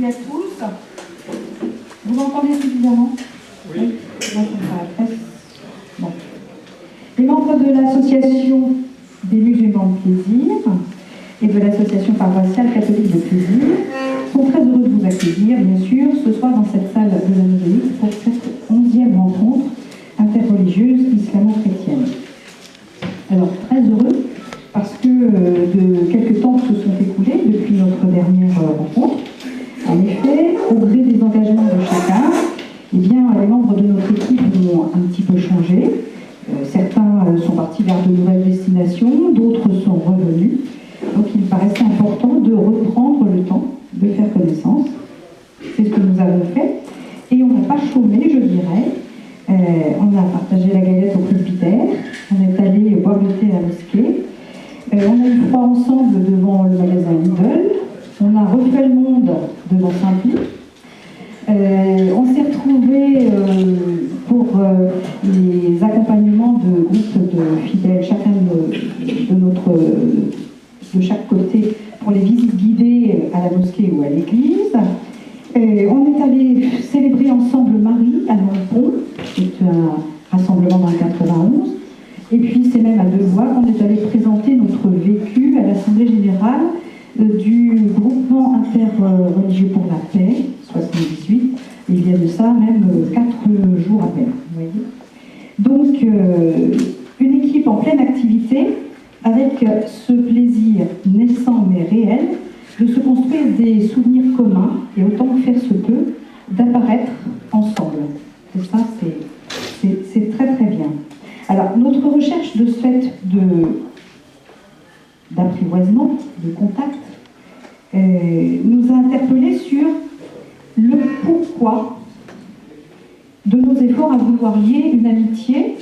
et à tous. Vous m'entendez suffisamment? Oui. Bon. Les membres de l'association des musulmans de plaisir et de l'association paroissiale catholique de plaisir sont très heureux de vous accueillir, bien sûr, ce soir dans cette salle de la Mosaïque pour cette 11e rencontre interreligieuse islamo-chrétienne. Alors, très heureux parce que de quelques temps se sont écoulés depuis notre dernière rencontre. En effet, au gré des engagements de chacun, eh bien, les membres de notre équipe ont un petit peu changé. Certains sont partis vers de nouvelles destinations, d'autres sont revenus. Donc il paraissait important de reprendre le temps de faire connaissance. C'est ce que nous avons fait. Et on n'a pas chômé, je dirais. On a partagé la galette au Club Peter. On est allé boire le thé à la mosquée. On a eu froid ensemble devant le magasin Lidl. On a refait le monde devant Saint-Pie. On s'est retrouvés pour les accompagnements de groupes de fidèles, chacun de chaque côté, pour les visites guidées à la mosquée ou à l'église. On est allé célébrer ensemble Marie à Nompont, c'est un rassemblement dans le 91. Et puis c'est même à Devoix qu'on est allé présenter notre vécu à l'Assemblée générale du groupement interreligieux pour la paix, 78. Il y a de ça même 4 jours à peine. Vous voyez. Donc une équipe en pleine activité avec ce plaisir naissant mais réel de se construire des souvenirs communs et autant que faire se peut d'apparaître ensemble. Et ça c'est très très bien. Alors notre recherche de ce fait d'apprivoisement, de contact, nous a interpellés sur le pourquoi de nos efforts à vouloir lier une amitié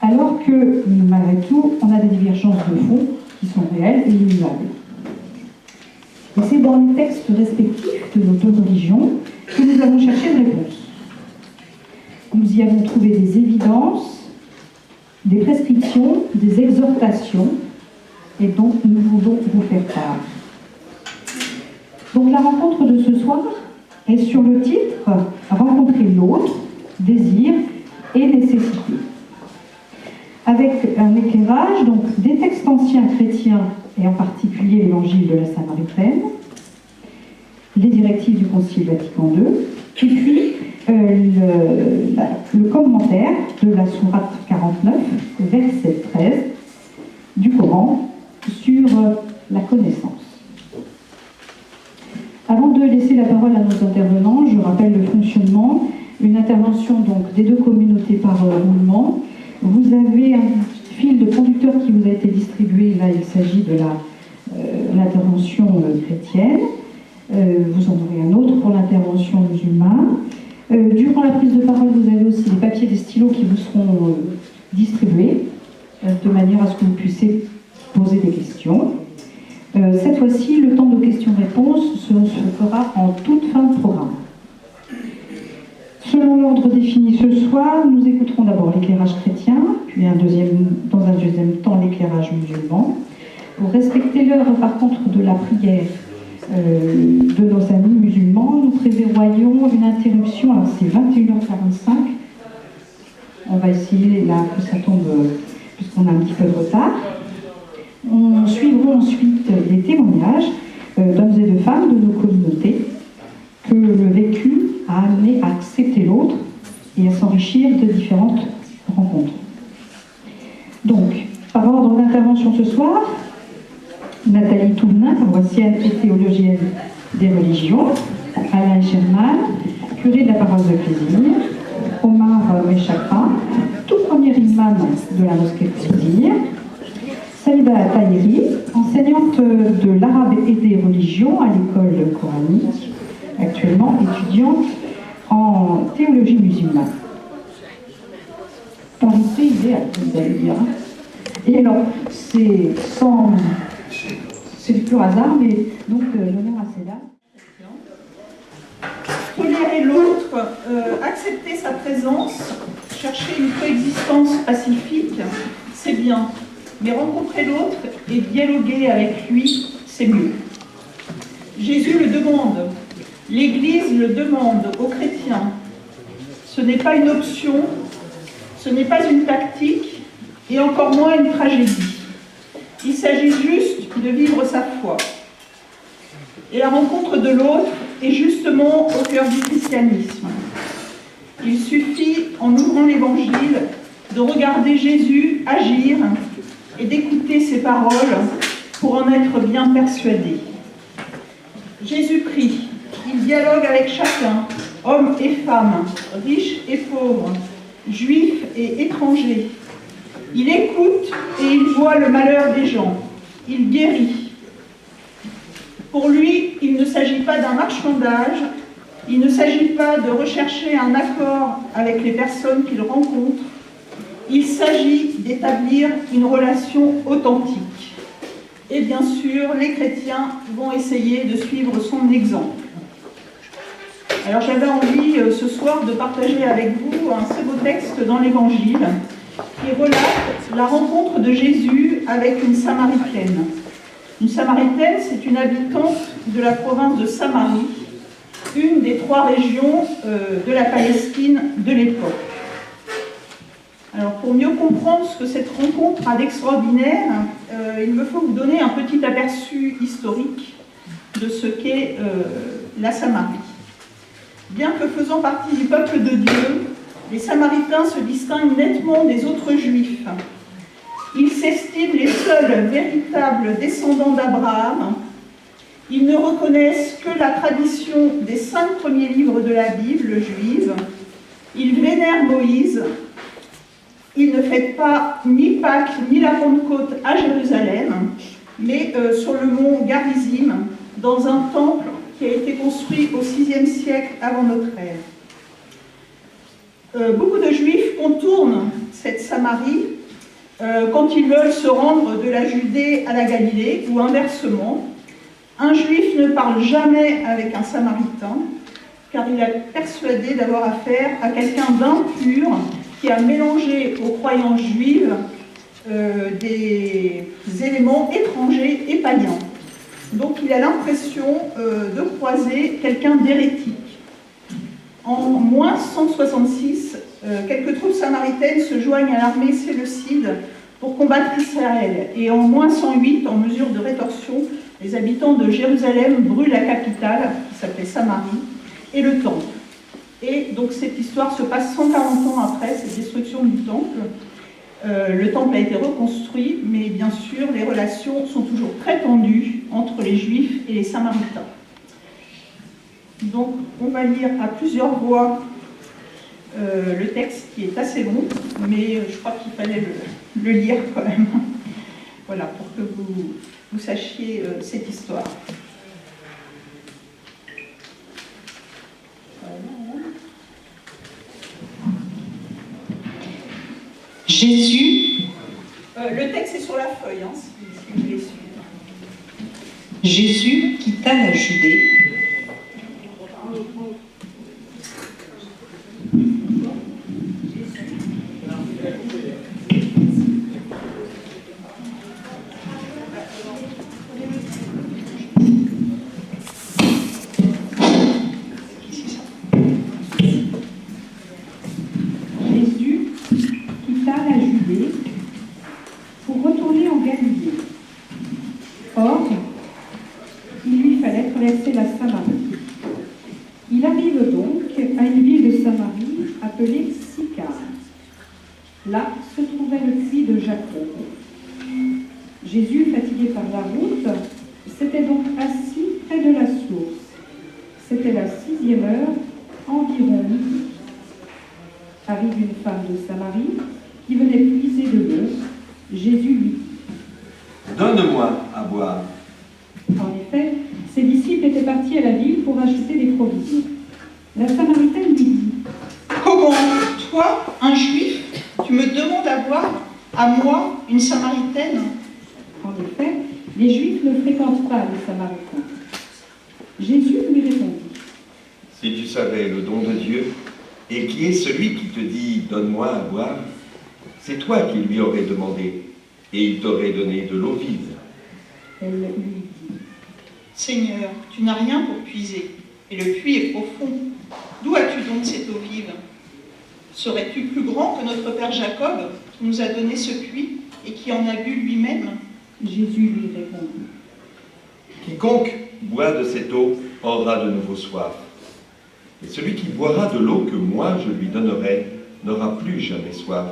alors que, malgré tout, on a des divergences de fond qui sont réelles et immuables. Et c'est dans les textes respectifs de nos deux religions que nous avons cherché une réponse. Nous y avons trouvé des évidences, des prescriptions, des exhortations, et donc nous voulons vous faire part. Donc la rencontre de ce soir est sur le titre « Rencontrer l'autre, désir et nécessité ». Avec un éclairage donc, des textes anciens chrétiens, et en particulier l'évangile de la Samaritaine, les directives du Concile Vatican II, et puis le commentaire de la sourate 49, verset 13 du Coran, sur la connaissance. Avant de laisser la parole à nos intervenants, je rappelle le fonctionnement, une intervention donc des deux communautés par roulement. Vous avez un fil de conducteur qui vous a été distribué, là il s'agit de l'intervention chrétienne. Vous en aurez un autre pour l'intervention musulmane. Durant la prise de parole, vous avez aussi des papiers, des stylos qui vous seront distribués, de manière à ce que vous puissiez poser des questions. Cette fois-ci, le temps de questions-réponses se fera en toute fin de programme. Selon l'ordre défini ce soir, nous écouterons d'abord l'éclairage chrétien, puis dans un deuxième temps l'éclairage musulman. Pour respecter l'heure, par contre, de la prière de nos amis musulmans, nous prévoyons une interruption. Alors c'est 21h45. On va essayer, là, que ça tombe, puisqu'on a un petit peu de retard. On suivra ensuite des témoignages d'hommes et de femmes de nos communautés que le vécu a amené à accepter l'autre et à s'enrichir de différentes rencontres. Donc, par ordre d'intervention ce soir, Nathalie Touvenin, paroissienne et théologienne des religions, Alain Sherman, curé de la paroisse de Plaisir, Omar Meshakra, tout premier imam de la mosquée de Plaisir, Saïda Tahiri, enseignante de l'arabe et des religions à l'école coranique, actuellement étudiante en théologie musulmane. Parité idéale, vous allez dire. Et alors, c'est du pur hasard, mais donc l'honneur à celle-là. Tolérer l'autre, accepter sa présence, chercher une coexistence pacifique, c'est bien. Mais rencontrer l'autre et dialoguer avec lui, c'est mieux. Jésus le demande. L'Église le demande aux chrétiens. Ce n'est pas une option, ce n'est pas une tactique, et encore moins une tragédie. Il s'agit juste de vivre sa foi. Et la rencontre de l'autre est justement au cœur du christianisme. Il suffit, en ouvrant l'Évangile, de regarder Jésus agir et d'écouter ses paroles pour en être bien persuadé. Jésus prie, il dialogue avec chacun, hommes et femmes, riches et pauvres, juifs et étrangers. Il écoute et il voit le malheur des gens. Il guérit. Pour lui, il ne s'agit pas d'un marchandage, il ne s'agit pas de rechercher un accord avec les personnes qu'il rencontre, il s'agit d'établir une relation authentique. Et bien sûr, les chrétiens vont essayer de suivre son exemple. Alors j'avais envie ce soir de partager avec vous un très beau texte dans l'Évangile qui relate la rencontre de Jésus avec une Samaritaine. Une Samaritaine, c'est une habitante de la province de Samarie, une des 3 régions de la Palestine de l'époque. Alors pour mieux comprendre ce que cette rencontre a d'extraordinaire, il me faut vous donner un petit aperçu historique de ce qu'est la Samarie. Bien que faisant partie du peuple de Dieu, les Samaritains se distinguent nettement des autres Juifs. Ils s'estiment les seuls véritables descendants d'Abraham. Ils ne reconnaissent que la tradition des 5 premiers livres de la Bible juive. Ils vénèrent Moïse. Ils ne fêtent pas ni Pâques ni la Pentecôte à Jérusalem, mais sur le mont Garizim, dans un temple qui a été construit au VIe siècle avant notre ère. Beaucoup de Juifs contournent cette Samarie quand ils veulent se rendre de la Judée à la Galilée, ou inversement. Un Juif ne parle jamais avec un Samaritain, car il est persuadé d'avoir affaire à quelqu'un d'impur qui a mélangé aux croyances juives des éléments étrangers et païens. Donc il a l'impression de croiser quelqu'un d'hérétique. En moins 166, quelques troupes samaritaines se joignent à l'armée séleucide pour combattre Israël. Et en moins 108, en mesure de rétorsion, les habitants de Jérusalem brûlent la capitale, qui s'appelait Samarie, et le temple. Et donc cette histoire se passe 140 ans après cette destruction du temple. Le temple a été reconstruit, mais bien sûr, les relations sont toujours très tendues entre les Juifs et les Samaritains. Donc, on va lire à plusieurs voix le texte qui est assez long, mais je crois qu'il fallait le lire quand même. Voilà, pour que vous sachiez cette histoire. Jésus. Le texte est sur la feuille, hein, si vous voulez suivre. Jésus quitta la Judée. Pour retourner en Galilée. Or, il lui fallait traverser la Samarie. Il arrive donc à une ville de Samarie appelée Sychar. Là se trouvait le puits de Jacob. Jésus, fatigué par la route, s'était donc assis près de la source. C'était la 6e heure, environ midi. Arrive une femme de Samarie qui venait puiser de l'eau. Jésus lui dit : Donne-moi à boire. En effet, ses disciples étaient partis à la ville pour acheter des provisions. La Samaritaine lui dit : Comment, toi, un Juif, tu me demandes à boire, à moi, une Samaritaine ? En effet, les Juifs ne fréquentent pas les Samaritains. Jésus lui répondit : Si tu savais le don de Dieu, et qui est celui qui te dit « donne-moi à boire », c'est toi qui lui aurais demandé, et il t'aurait donné de l'eau vive. Elle lui dit : Seigneur, tu n'as rien pour puiser, et le puits est profond. D'où as-tu donc cette eau vive? Serais-tu plus grand que notre père Jacob, qui nous a donné ce puits et qui en a bu lui-même? Jésus lui répondit. Quiconque boit de cette eau aura de nouveau soif. Et celui qui boira de l'eau que moi je lui donnerai n'aura plus jamais soif.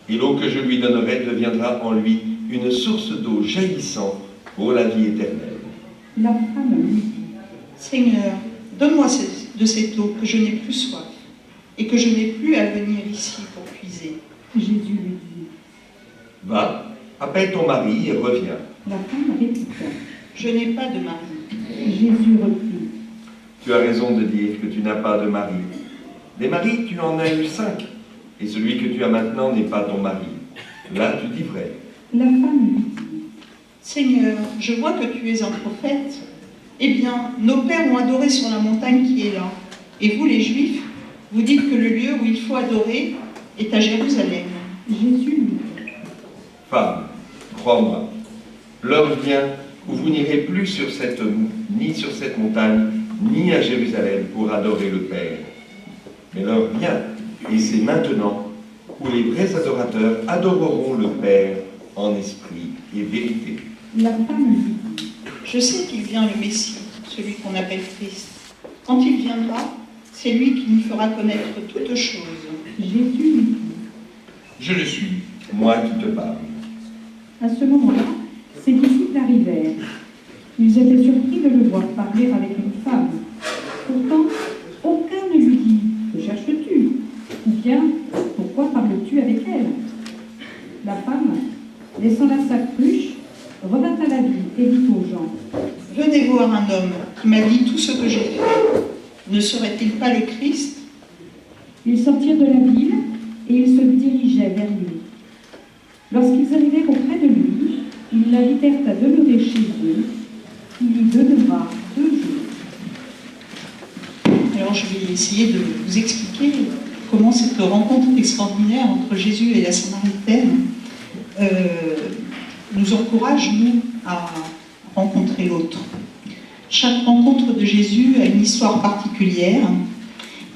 Et l'eau que je lui donnerai deviendra en lui une source d'eau jaillissant pour la vie éternelle. La femme lui dit. Seigneur, donne-moi de cette eau, que je n'ai plus soif, et que je n'ai plus à venir ici pour puiser. Jésus lui dit. Va, appelle ton mari et reviens. La femme répliqua. Je n'ai pas de mari. Jésus reprit. Tu as raison de dire que tu n'as pas de mari. Des maris, tu en as eu 5, et celui que tu as maintenant n'est pas ton mari. Là, tu dis vrai. La femme lui dit. Seigneur, je vois que tu es un prophète. Eh bien, nos pères ont adoré sur la montagne qui est là. Et vous, les Juifs, vous dites que le lieu où il faut adorer est à Jérusalem. Jésus lui dit. Femme, crois-moi, l'heure vient où vous n'irez plus ni sur cette montagne, ni à Jérusalem pour adorer le Père. Mais l'heure vient, et c'est maintenant, où les vrais adorateurs adoreront le Père en esprit et vérité. La femme lui dit. Je sais qu'il vient le Messie, celui qu'on appelle Christ. Quand il viendra, c'est lui qui nous fera connaître toutes choses. Jésus lui dit. Je le suis, moi qui te parle. À ce moment-là, ses disciples arrivèrent. Ils étaient surpris de le voir parler avec une femme. Pourtant, aucun ne lui dit « Que cherches-tu » ou bien « Pourquoi parles-tu avec elle ?» La femme, laissant là sa cruche, revint à la ville et dit aux gens « Venez voir un homme qui m'a dit tout ce que j'ai fait. Ne serait-il pas le Christ ?» Ils sortirent de la ville et ils se dirigeaient vers lui. Lorsqu'ils arrivèrent auprès de lui, ils l'invitèrent à demeurer chez eux. Il y demeura 2 jours. Alors je vais essayer de vous expliquer comment cette rencontre extraordinaire entre Jésus et la Samaritaine nous encourage, nous, à rencontrer l'autre. Chaque rencontre de Jésus a une histoire particulière.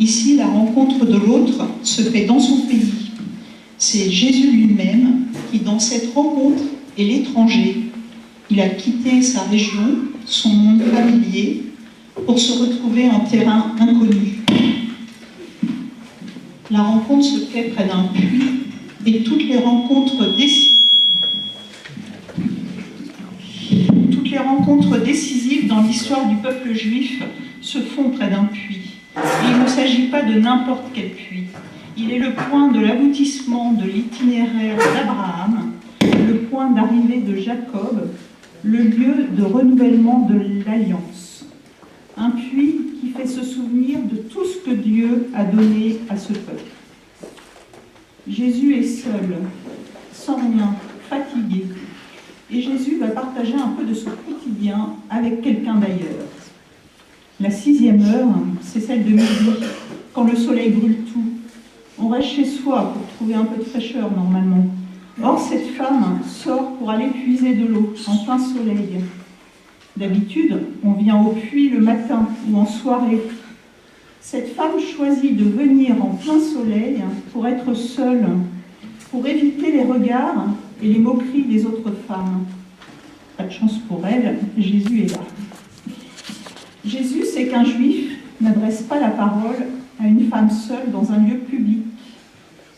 Ici, la rencontre de l'autre se fait dans son pays. C'est Jésus lui-même qui, dans cette rencontre, est l'étranger. Il a quitté sa région, son monde familier, pour se retrouver en terrain inconnu. La rencontre se fait près d'un puits et toutes les rencontres décisives dans l'histoire du peuple juif se font près d'un puits. Et il ne s'agit pas de n'importe quel puits. Il est le point de l'aboutissement de l'itinéraire d'Abraham, le point d'arrivée de Jacob, le lieu de renouvellement de l'alliance. Un puits qui fait se souvenir de tout ce que Dieu a donné à ce peuple. Jésus est seul, sans rien, fatigué. Et Jésus va partager un peu de son quotidien avec quelqu'un d'ailleurs. La 6e heure, c'est celle de midi, quand le soleil brûle tout. On reste chez soi pour trouver un peu de fraîcheur normalement. Or, cette femme sort pour aller puiser de l'eau en plein soleil. D'habitude, on vient au puits le matin ou en soirée. Cette femme choisit de venir en plein soleil pour être seule, pour éviter les regards et les moqueries des autres femmes. Pas de chance pour elle, Jésus est là. Jésus sait qu'un juif n'adresse pas la parole à une femme seule dans un lieu public.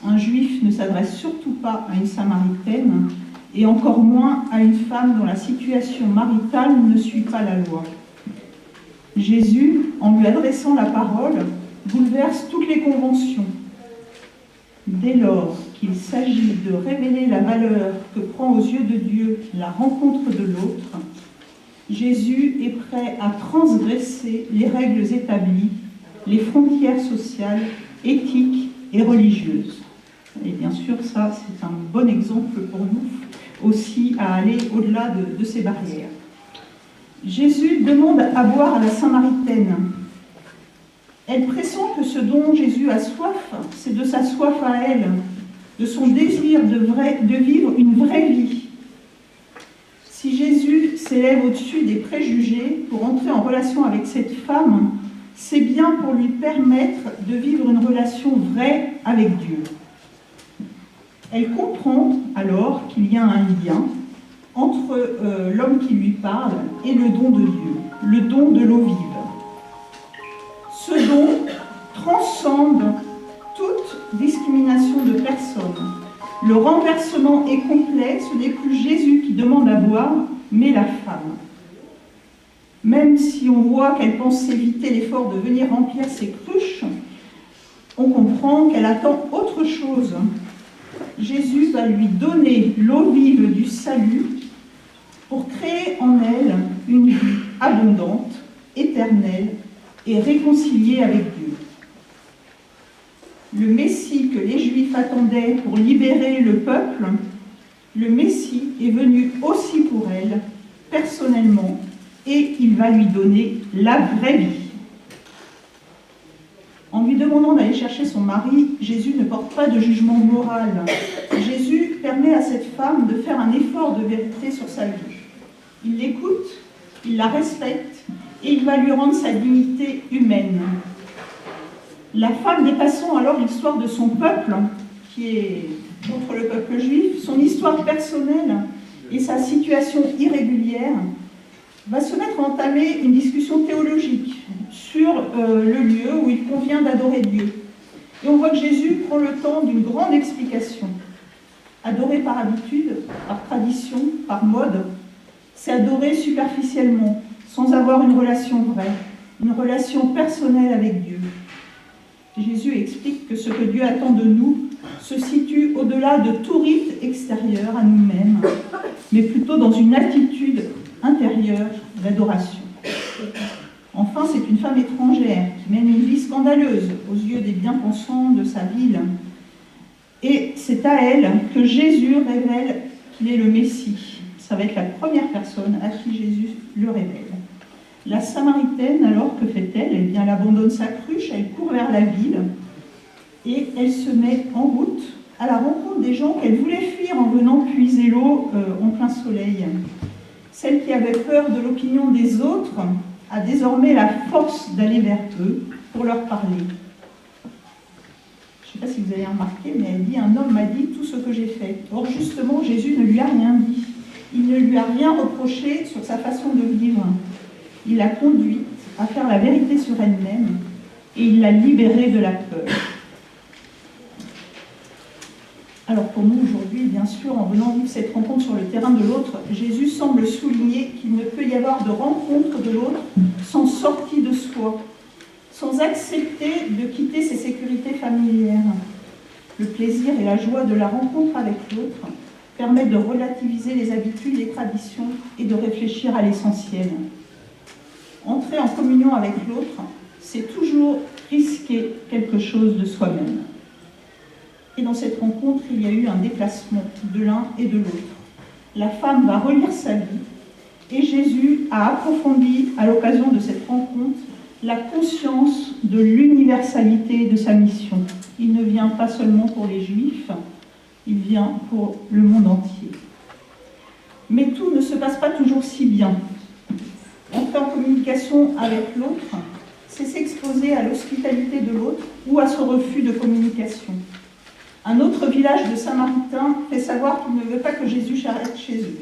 Un juif ne s'adresse surtout pas à une samaritaine, et encore moins à une femme dont la situation maritale ne suit pas la loi. Jésus, en lui adressant la parole, bouleverse toutes les conventions. Dès lors qu'il s'agit de révéler la valeur que prend aux yeux de Dieu la rencontre de l'autre, Jésus est prêt à transgresser les règles établies, les frontières sociales, éthiques et religieuses. Et bien sûr, ça, c'est un bon exemple pour nous aussi à aller au-delà de ces barrières. Jésus demande à boire à la Samaritaine. Elle pressent que ce dont Jésus a soif, c'est de sa soif à elle, de son désir de vivre une vraie vie. Si Jésus s'élève au-dessus des préjugés pour entrer en relation avec cette femme, c'est bien pour lui permettre de vivre une relation vraie avec Dieu. Elle comprend alors qu'il y a un lien entre l'homme qui lui parle et le don de Dieu, le don de l'eau vive. Ce don transcende toute discrimination de personne. Le renversement est complet, ce n'est plus Jésus qui demande à boire, mais la femme. Même si on voit qu'elle pense éviter l'effort de venir remplir ses cruches, on comprend qu'elle attend autre chose. Jésus va lui donner l'eau vive du salut pour créer en elle une vie abondante, éternelle et réconciliée avec Dieu. Le Messie que les Juifs attendaient pour libérer le peuple, le Messie est venu aussi pour elle, personnellement, et il va lui donner la vraie vie. En lui demandant d'aller chercher son mari, Jésus ne porte pas de jugement moral. Jésus permet à cette femme de faire un effort de vérité sur sa vie. Il l'écoute, il la respecte, et il va lui rendre sa dignité humaine. La femme, dépassant alors l'histoire de son peuple, qui est contre le peuple juif, son histoire personnelle et sa situation irrégulière, va se mettre à entamer une discussion théologique sur le lieu où il convient d'adorer Dieu. Et on voit que Jésus prend le temps d'une grande explication. Adorer par habitude, par tradition, par mode, c'est adorer superficiellement, sans avoir une relation vraie, une relation personnelle avec Dieu. Jésus explique que ce que Dieu attend de nous se situe au-delà de tout rite extérieur à nous-mêmes, mais plutôt dans une attitude intérieure d'adoration. Enfin, c'est une femme étrangère qui mène une vie scandaleuse aux yeux des bien-pensants de sa ville. Et c'est à elle que Jésus révèle qu'il est le Messie. Ça va être la première personne à qui Jésus le révèle. La Samaritaine, alors, que fait-elle? Eh bien, elle abandonne sa cruche, elle court vers la ville et elle se met en route à la rencontre des gens qu'elle voulait fuir en venant puiser l'eau en plein soleil. Celle qui avait peur de l'opinion des autres a désormais la force d'aller vers eux pour leur parler. Je ne sais pas si vous avez remarqué, mais elle dit « Un homme m'a dit tout ce que j'ai fait ». Or, justement, Jésus ne lui a rien dit. Il ne lui a rien reproché sur sa façon de vivre. Il l'a conduite à faire la vérité sur elle-même et il l'a libérée de la peur. Alors pour nous aujourd'hui, bien sûr, en venant vivre cette rencontre sur le terrain de l'autre, Jésus semble souligner qu'il ne peut y avoir de rencontre de l'autre sans sortie de soi, sans accepter de quitter ses sécurités familières. Le plaisir et la joie de la rencontre avec l'autre permettent de relativiser les habitudes, les traditions et de réfléchir à l'essentiel. Entrer en communion avec l'autre, c'est toujours risquer quelque chose de soi-même. Et dans cette rencontre, il y a eu un déplacement de l'un et de l'autre. La femme va relire sa vie et Jésus a approfondi, à l'occasion de cette rencontre, la conscience de l'universalité de sa mission. Il ne vient pas seulement pour les Juifs, il vient pour le monde entier. Mais tout ne se passe pas toujours si bien. Entrer en communication avec l'autre, c'est s'exposer à l'hospitalité de l'autre ou à ce refus de communication. Un autre village de Samaritains fait savoir qu'il ne veut pas que Jésus s'arrête chez eux.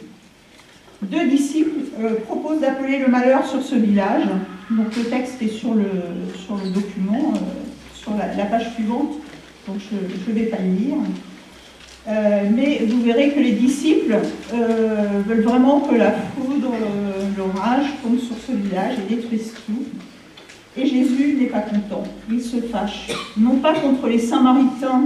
2 disciples proposent d'appeler le malheur sur ce village. Donc le texte est sur le document, sur la page suivante, donc je ne vais pas le lire. Mais vous verrez que les disciples veulent vraiment que la foudre, l'orage tombe sur ce village et détruise tout. Et Jésus n'est pas content, il se fâche, non pas contre les Samaritains,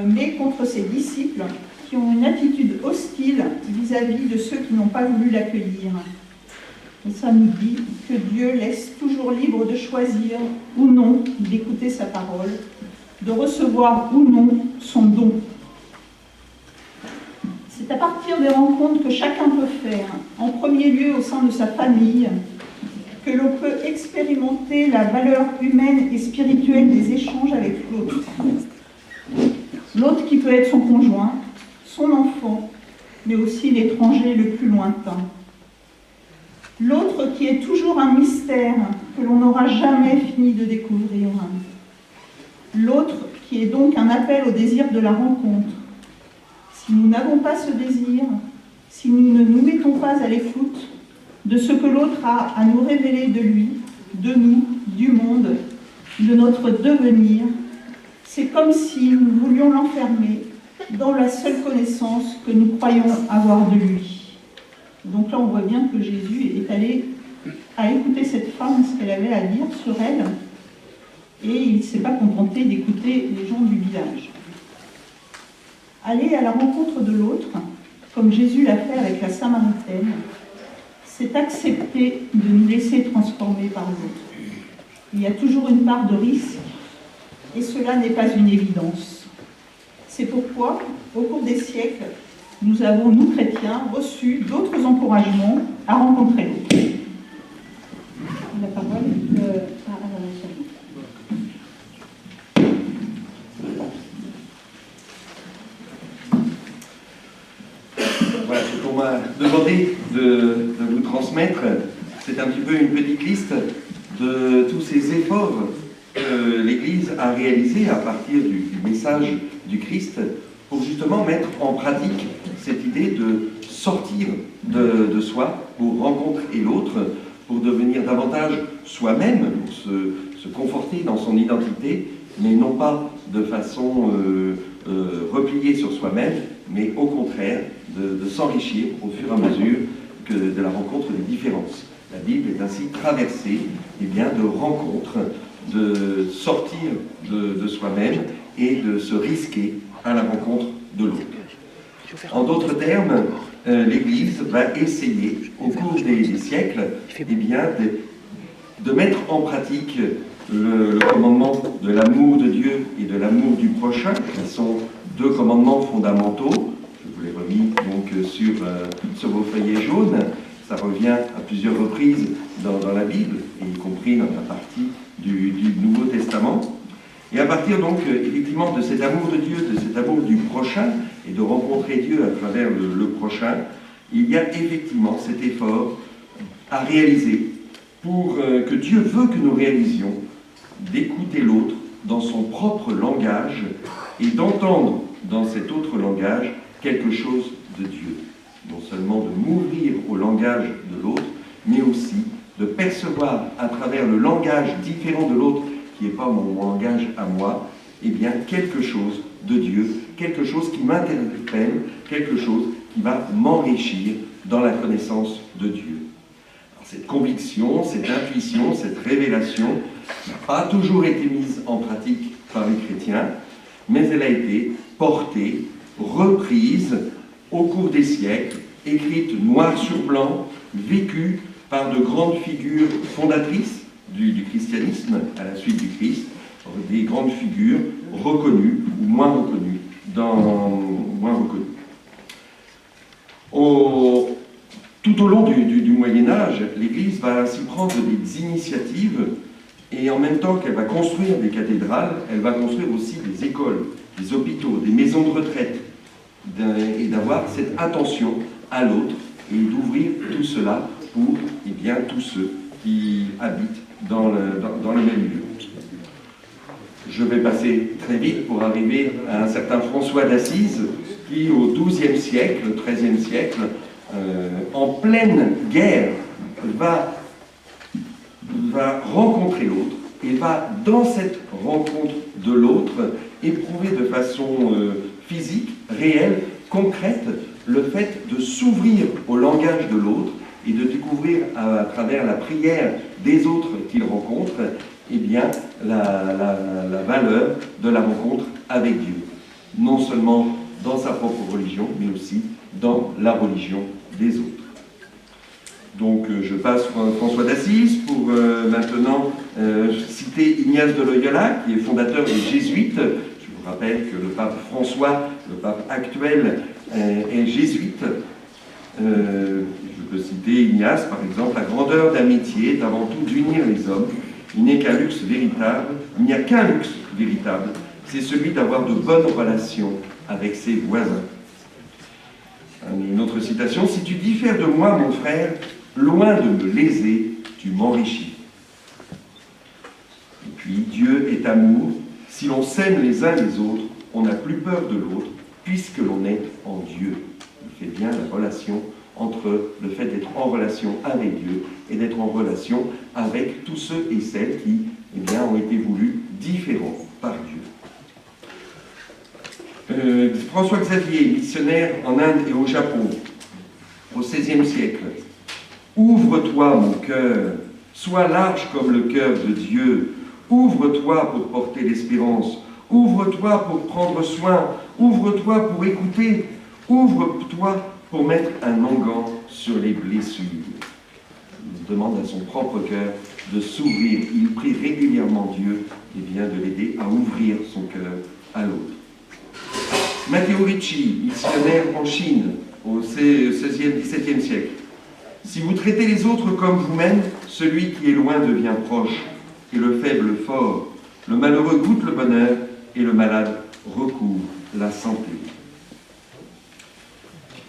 mais contre ses disciples qui ont une attitude hostile vis-à-vis de ceux qui n'ont pas voulu l'accueillir. Et ça nous dit que Dieu laisse toujours libre de choisir ou non d'écouter sa parole, de recevoir ou non son don. C'est à partir des rencontres que chacun peut faire, en premier lieu au sein de sa famille, que l'on peut expérimenter la valeur humaine et spirituelle des échanges avec l'autre. L'autre qui peut être son conjoint, son enfant, mais aussi l'étranger le plus lointain. L'autre qui est toujours un mystère que l'on n'aura jamais fini de découvrir. L'autre qui est donc un appel au désir de la rencontre. Si nous n'avons pas ce désir, si nous ne nous mettons pas à l'écoute de ce que l'autre a à nous révéler de lui, de nous, du monde, de notre devenir, c'est comme si nous voulions l'enfermer dans la seule connaissance que nous croyons avoir de lui. Donc là, on voit bien que Jésus est allé à écouter cette femme, ce qu'elle avait à dire sur elle, et il ne s'est pas contenté d'écouter les gens du village. Aller à la rencontre de l'autre, comme Jésus l'a fait avec la Samaritaine, c'est accepter de nous laisser transformer par l'autre. Il y a toujours une part de risque, et cela n'est pas une évidence. C'est pourquoi, au cours des siècles, nous avons, nous chrétiens, reçu d'autres encouragements à rencontrer l'autre. La parole à Alain Michel. Voilà, ce qu'on m'a demandé de vous transmettre, c'est un petit peu une petite liste de tous ces efforts que l'Église a réalisés à partir du message du Christ pour justement mettre en pratique cette idée de sortir de soi pour rencontrer l'autre, pour devenir davantage soi-même, pour se conforter dans son identité, mais non pas de façon repliée sur soi-même, mais au contraire de s'enrichir au fur et à mesure de la rencontre des différences. La Bible est ainsi traversée de rencontres, de sortir de soi-même et de se risquer à la rencontre de l'autre. En d'autres termes, l'Église va essayer, au cours des siècles, de mettre en pratique le commandement de l'amour de Dieu et de l'amour du prochain, qui sont deux commandements fondamentaux. Je vous l'ai remis donc sur vos feuillets jaunes. Ça revient à plusieurs reprises dans la Bible, y compris dans la partie du Nouveau Testament. Et à partir donc, effectivement, de cet amour de Dieu, de cet amour du prochain, et de rencontrer Dieu à travers le prochain, il y a effectivement cet effort à réaliser pour que Dieu veut que nous réalisions, d'écouter l'autre dans son propre langage et d'entendre dans cet autre langage quelque chose de Dieu. Non seulement de m'ouvrir au langage de l'autre, mais aussi de percevoir à travers le langage différent de l'autre, qui n'est pas mon langage à moi, quelque chose de Dieu, quelque chose qui m'interpelle, quelque chose qui va m'enrichir dans la connaissance de Dieu. Alors, cette conviction, cette intuition, cette révélation n'a pas toujours été mise en pratique par les chrétiens, mais elle a été portée, reprise au cours des siècles, écrite noir sur blanc, vécue par de grandes figures fondatrices du christianisme à la suite du Christ, des grandes figures reconnues ou moins reconnues. Tout au long du Moyen-Âge, l'Église va ainsi prendre des initiatives et en même temps qu'elle va construire des cathédrales, elle va construire aussi des écoles, des hôpitaux, des maisons de retraite et d'avoir cette attention à l'autre et d'ouvrir tout cela pour tous ceux qui habitent dans le même lieu. Je vais passer très vite pour arriver à un certain François d'Assise qui, au XIIe siècle, XIIIe siècle, en pleine guerre, va rencontrer l'autre et va, dans cette rencontre de l'autre, éprouver de façon physique, réelle, concrète, le fait de s'ouvrir au langage de l'autre et de découvrir à travers la prière des autres qu'il rencontre, la valeur de la rencontre avec Dieu. Non seulement dans sa propre religion, mais aussi dans la religion des autres. Donc je passe François d'Assise pour maintenant citer Ignace de Loyola, qui est fondateur des Jésuites. Je vous rappelle que le pape François, le pape actuel, est jésuite. Je peux citer Ignace, par exemple: la grandeur d'un métier est avant tout d'unir les hommes. Il n'y a qu'un luxe véritable, c'est celui d'avoir de bonnes relations avec ses voisins. Une autre citation: si tu diffères de moi, mon frère, Loin de me léser, tu m'enrichis. Et puis, Dieu est amour. Si l'on s'aime les uns les autres, on n'a plus peur de l'autre, puisque l'on est en Dieu. Il fait bien la relation entre le fait d'être en relation avec Dieu et d'être en relation avec tous ceux et celles qui, ont été voulus différents par Dieu. François Xavier, missionnaire en Inde et au Japon, au XVIe siècle. Ouvre-toi, mon cœur, sois large comme le cœur de Dieu. Ouvre-toi pour porter l'espérance. Ouvre-toi pour prendre soin. Ouvre-toi pour écouter. Ouvre-toi pour mettre un onguent sur les blessures. Il demande à son propre cœur de s'ouvrir. Il prie régulièrement Dieu de l'aider à ouvrir son cœur à l'autre. Matteo Ricci, missionnaire en Chine, au XVIe, XVIIe siècle. Si vous traitez les autres comme vous-même, celui qui est loin devient proche, et le faible fort. Le malheureux goûte le bonheur, et le malade recouvre la santé.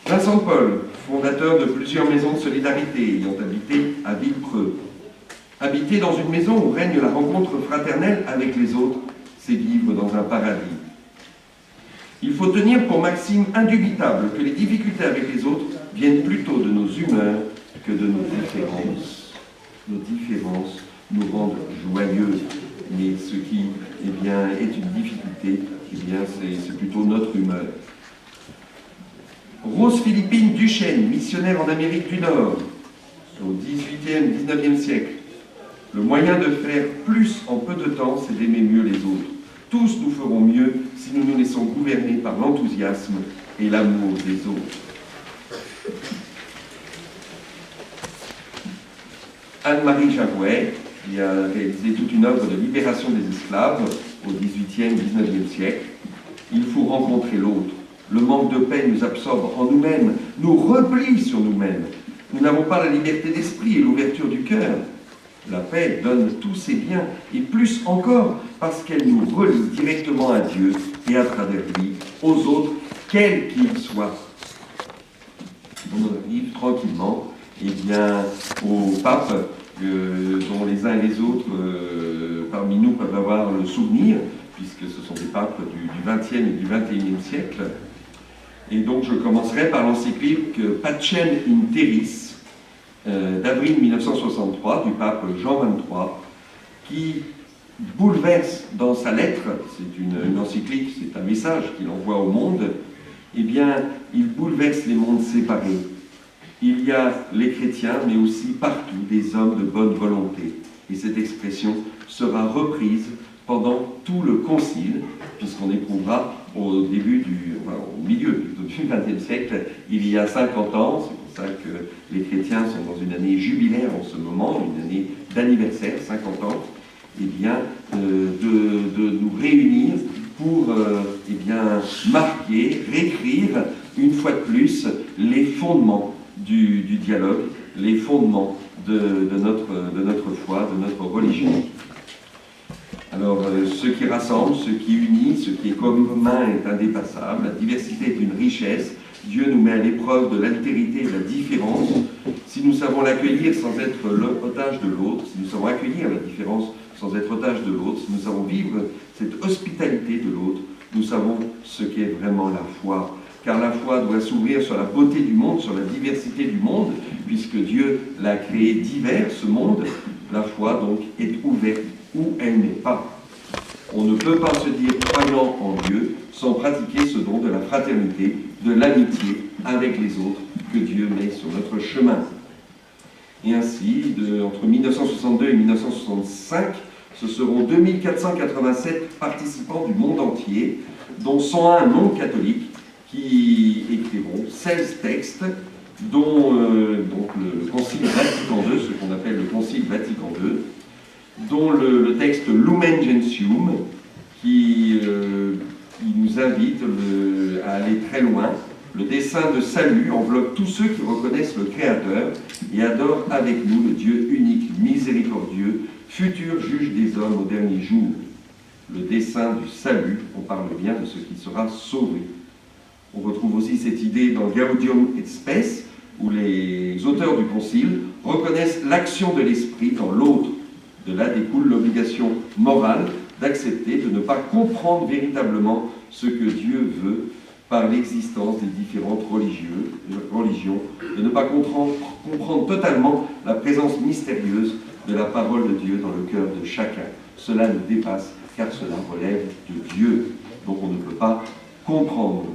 Vincent Paul, fondateur de plusieurs maisons de solidarité, ayant habité à Villepreux. Habiter dans une maison où règne la rencontre fraternelle avec les autres, c'est vivre dans un paradis. Il faut tenir pour maxime indubitable que les difficultés avec les autres viennent plutôt de nos humeurs que de nos différences. Nos différences nous rendent joyeux, mais ce qui est une difficulté, c'est plutôt notre humeur. Rose Philippine Duchesne, missionnaire en Amérique du Nord, au XVIIIe, XIXe siècle. Le moyen de faire plus en peu de temps, c'est d'aimer mieux les autres. Tous nous ferons mieux si nous nous laissons gouverner par l'enthousiasme et l'amour des autres. Anne-Marie Javouet, qui a réalisé toute une œuvre de libération des esclaves au XVIIIe, XIXe siècle. Il faut rencontrer l'autre. Le manque de paix nous absorbe en nous-mêmes, nous replie sur nous-mêmes. Nous n'avons pas la liberté d'esprit et l'ouverture du cœur. La paix donne tous ses biens, et plus encore parce qu'elle nous relie directement à Dieu et à travers lui, aux autres, quels qu'ils soient. On arrive tranquillement au pape, dont les uns et les autres parmi nous peuvent avoir le souvenir, puisque ce sont des papes du XXe et du XXIe siècle. Et donc je commencerai par l'encyclique Pacem in Terris, d'avril 1963, du pape Jean XXIII, qui bouleverse dans sa lettre, c'est une encyclique, c'est un message qu'il envoie au monde, il bouleverse les mondes séparés. Il y a les chrétiens, mais aussi partout des hommes de bonne volonté. Et cette expression sera reprise pendant tout le concile, puisqu'on éprouvera au milieu du XXe siècle, il y a 50 ans, c'est pour ça que les chrétiens sont dans une année jubilaire en ce moment, une année d'anniversaire, 50 ans, de nous réunir pour marquer, réécrire une fois de plus les fondements du dialogue, les fondements de notre foi, de notre religion. Alors, ce qui rassemble, ce qui unit, ce qui est commun est indépassable. La diversité est une richesse. Dieu nous met à l'épreuve de l'altérité et de la différence. Si nous savons l'accueillir sans être l'otage de l'autre, si nous savons accueillir la différence sans être otage de l'autre, si nous savons vivre cette hospitalité de l'autre, nous savons ce qu'est vraiment la foi. Car la foi doit s'ouvrir sur la beauté du monde, sur la diversité du monde, puisque Dieu l'a créé divers, ce monde. La foi, donc, est ouverte où elle n'est pas. On ne peut pas se dire croyant en Dieu sans pratiquer ce don de la fraternité, de l'amitié avec les autres que Dieu met sur notre chemin. Et ainsi, entre 1962 et 1965, ce seront 2487 participants du monde entier, dont 101 non-catholiques, qui écriront 16 textes, dont le Concile Vatican II, ce qu'on appelle le Concile Vatican II, dont le texte Lumen Gentium, qui nous invite à aller très loin. Le dessein de salut enveloppe tous ceux qui reconnaissent le Créateur et adorent avec nous le Dieu unique, miséricordieux, futur juge des hommes au dernier jour. Le dessein du salut, on parle bien de ce qui sera sauvé. On retrouve aussi cette idée dans Gaudium et Spes, où les auteurs du Concile reconnaissent l'action de l'esprit dans l'autre. De là découle l'obligation morale d'accepter de ne pas comprendre véritablement ce que Dieu veut par l'existence des différentes religions, de ne pas comprendre totalement la présence mystérieuse de la parole de Dieu dans le cœur de chacun. Cela nous dépasse, car cela relève de Dieu, donc on ne peut pas comprendre.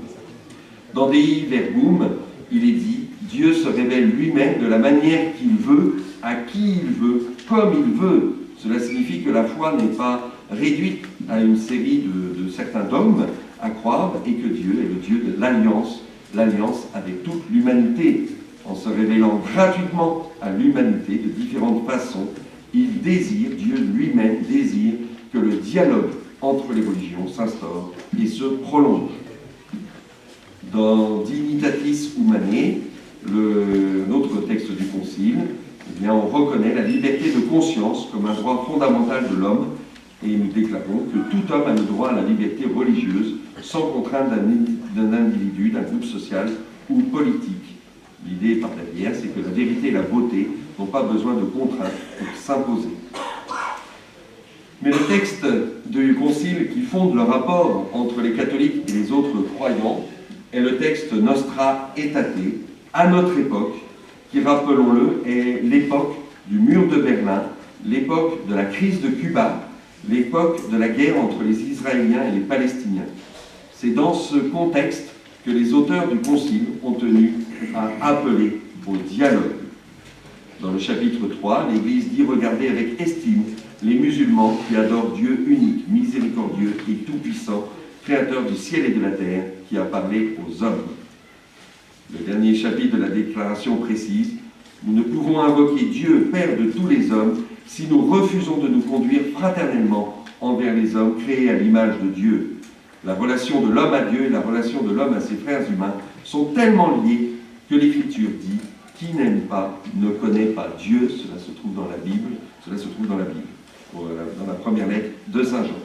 Dans Dei Verbum, il est dit « Dieu se révèle lui-même de la manière qu'il veut, à qui il veut, comme il veut ». Cela signifie que la foi n'est pas réduite à une série de certains dogmes à croire, et que Dieu est le Dieu de l'alliance avec toute l'humanité. En se révélant gratuitement à l'humanité de différentes façons, il désire, Dieu lui-même désire, que le dialogue entre les religions s'instaure et se prolonge. Dans Dignitatis Humanae, l'autre texte du Concile, eh bien, on reconnaît la liberté de conscience comme un droit fondamental de l'homme, et nous déclarons que tout homme a le droit à la liberté religieuse sans contrainte d'un individu, d'un groupe social ou politique. L'idée par derrière, c'est que la vérité et la beauté n'ont pas besoin de contraintes pour s'imposer. Mais le texte du Concile qui fonde le rapport entre les catholiques et les autres croyants est le texte Nostra Aetate, à notre époque, qui, rappelons-le, est l'époque du mur de Berlin, l'époque de la crise de Cuba, l'époque de la guerre entre les Israéliens et les Palestiniens. C'est dans ce contexte que les auteurs du Concile ont tenu à appeler au dialogue. Dans le chapitre 3, l'Église dit « Regardez avec estime les musulmans qui adorent Dieu unique, miséricordieux et tout-puissant, créateur du ciel et de la terre, qui a parlé aux hommes. » Le dernier chapitre de la déclaration précise « Nous ne pouvons invoquer Dieu, Père de tous les hommes, si nous refusons de nous conduire fraternellement envers les hommes créés à l'image de Dieu. La relation de l'homme à Dieu et la relation de l'homme à ses frères humains sont tellement liées que l'Écriture dit « Qui n'aime pas ne connaît pas Dieu ». Cela se trouve dans la Bible, dans la première lettre de Saint Jean.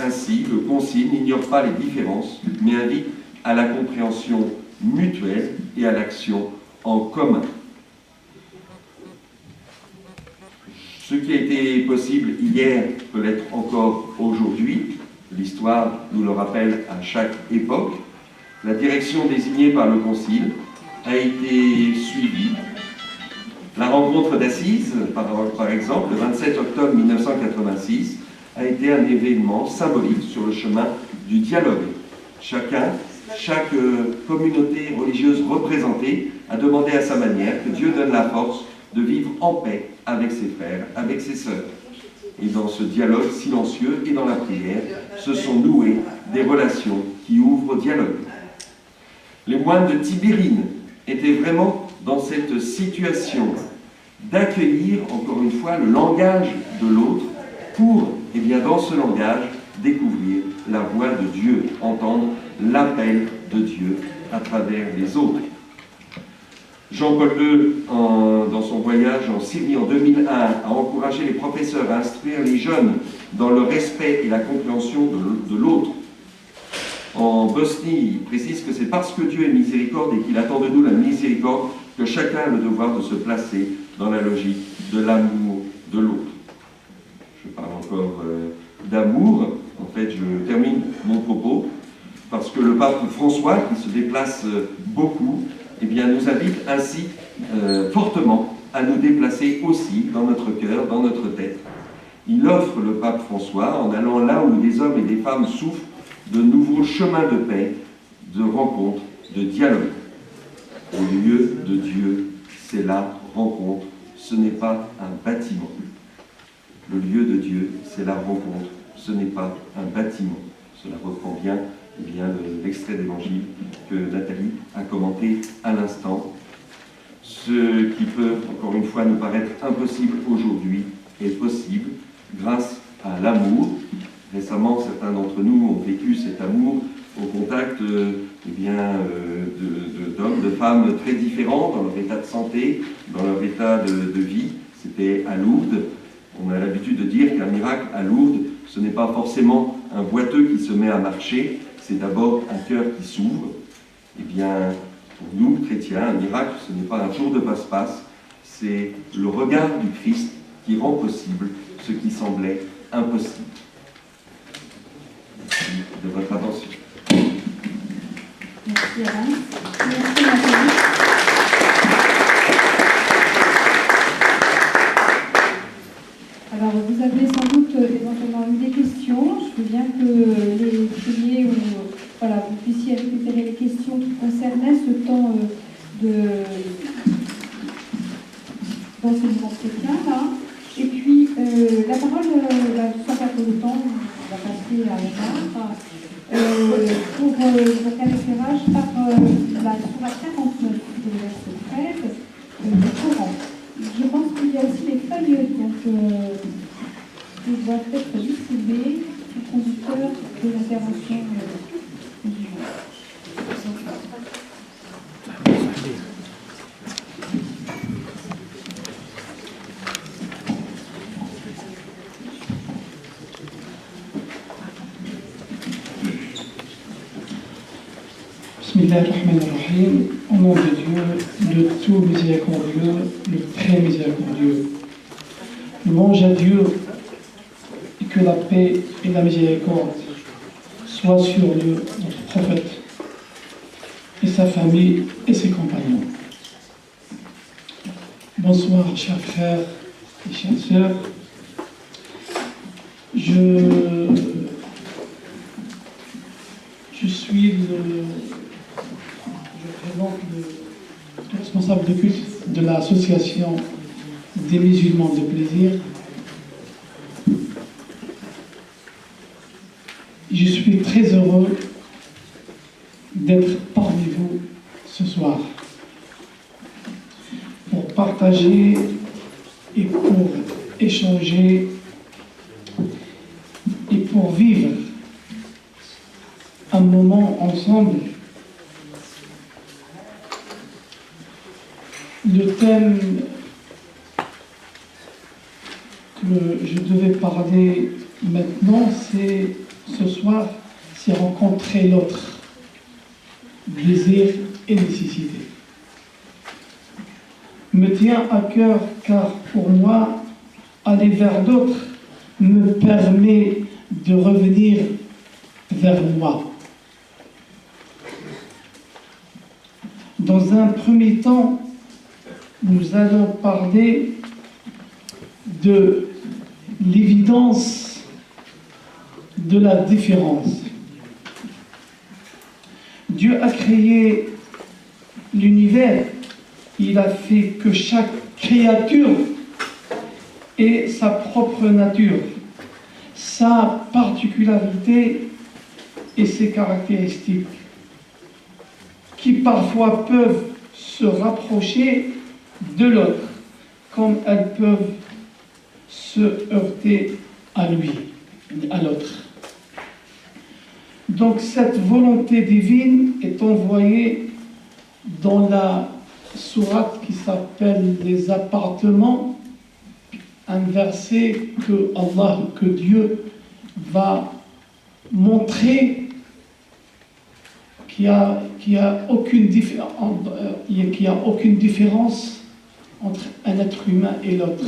Ainsi, le Concile n'ignore pas les différences, mais invite à la compréhension mutuelle et à l'action en commun. Ce qui a été possible hier peut l'être encore aujourd'hui. L'histoire nous le rappelle à chaque époque. La direction désignée par le Concile a été suivie. La rencontre d'Assise, par exemple, le 27 octobre 1986, a été un événement symbolique sur le chemin du dialogue. Chaque communauté religieuse représentée a demandé à sa manière que Dieu donne la force de vivre en paix avec ses frères, avec ses sœurs. Et dans ce dialogue silencieux et dans la prière, se sont nouées des relations qui ouvrent au dialogue. Les moines de Tibérine étaient vraiment dans cette situation d'accueillir, encore une fois, le langage de l'autre pour, eh bien, dans ce langage, découvrir la voix de Dieu, entendre l'appel de Dieu à travers les autres. Jean-Paul II, dans son voyage en Syrie en 2001, a encouragé les professeurs à instruire les jeunes dans le respect et la compréhension de l'autre. En Bosnie, il précise que c'est parce que Dieu est miséricorde et qu'il attend de nous la miséricorde que chacun a le devoir de se placer dans la logique de l'amour de l'autre. Je parle encore d'amour. En fait, je termine mon propos parce que le pape François, qui se déplace beaucoup, eh bien, nous invite ainsi fortement à nous déplacer aussi dans notre cœur, dans notre tête. Il offre, le pape François, en allant là où des hommes et des femmes souffrent, de nouveaux chemins de paix, de rencontre, de dialogue. Au lieu de Dieu, c'est la rencontre, ce n'est pas un bâtiment. Le lieu de Dieu, c'est la rencontre, ce n'est pas un bâtiment. Cela reprend bien, eh bien l'extrait d'évangile que Nathalie a commenté à l'instant. Ce qui peut, encore une fois, nous paraître impossible aujourd'hui est possible grâce à l'amour. Récemment, certains d'entre nous ont vécu cet amour au contact d'hommes, de femmes très différents dans leur état de santé, dans leur état de vie. C'était à Lourdes. On a l'habitude de dire qu'un miracle à Lourdes, ce n'est pas forcément un boiteux qui se met à marcher, c'est d'abord un cœur qui s'ouvre. Eh bien, Pour nous, chrétiens, un miracle, ce n'est pas un jour de passe-passe, c'est le regard du Christ qui rend possible ce qui semblait impossible. Merci de votre attention. Merci Alain. Merci Nathalie. Alors, vous avez sans doute éventuellement eu des questions. Je veux bien que les priez ou voilà, vous puissiez récupérer les questions qui concernaient ce temps d'enseignement chrétien là. Et puis, la parole, sans perdre de temps, on va passer à Omar pour faire l'éclairage par la sourate 49 de verset 13 du Coran. Je pense qu'il y a aussi les feuilles, donc qui doivent être distribuées au conducteur de l'intervention musulmane. Bismillahirrahmanirrahim, au nom de Dieu, le tout miséricordieux, le très miséricordieux. Louange à Dieu et que la paix et la miséricorde soient sur lui, notre prophète, et sa famille et ses compagnons. Bonsoir, chers frères et chères sœurs. Je présente le responsable de culte de l'association des musulmans de plaisir. Je suis très heureux d'être parmi vous ce soir pour partager et pour échanger et pour vivre un moment ensemble. Le thème que je devais parler maintenant, c'est ce soir, c'est rencontrer l'autre, plaisir et nécessité. Me tient à cœur car pour moi, aller vers l'autre me permet de revenir vers moi. Dans un premier temps, nous allons parler de l'évidence de la différence. Dieu a créé l'univers, il a fait que chaque créature ait sa propre nature, sa particularité et ses caractéristiques, qui parfois peuvent se rapprocher de l'autre, comme elles peuvent se heurter à lui, à l'autre. Donc cette volonté divine est envoyée dans la sourate qui s'appelle les appartements, un verset que Dieu va montrer qu'il n'y a aucune différence entre un être humain et l'autre,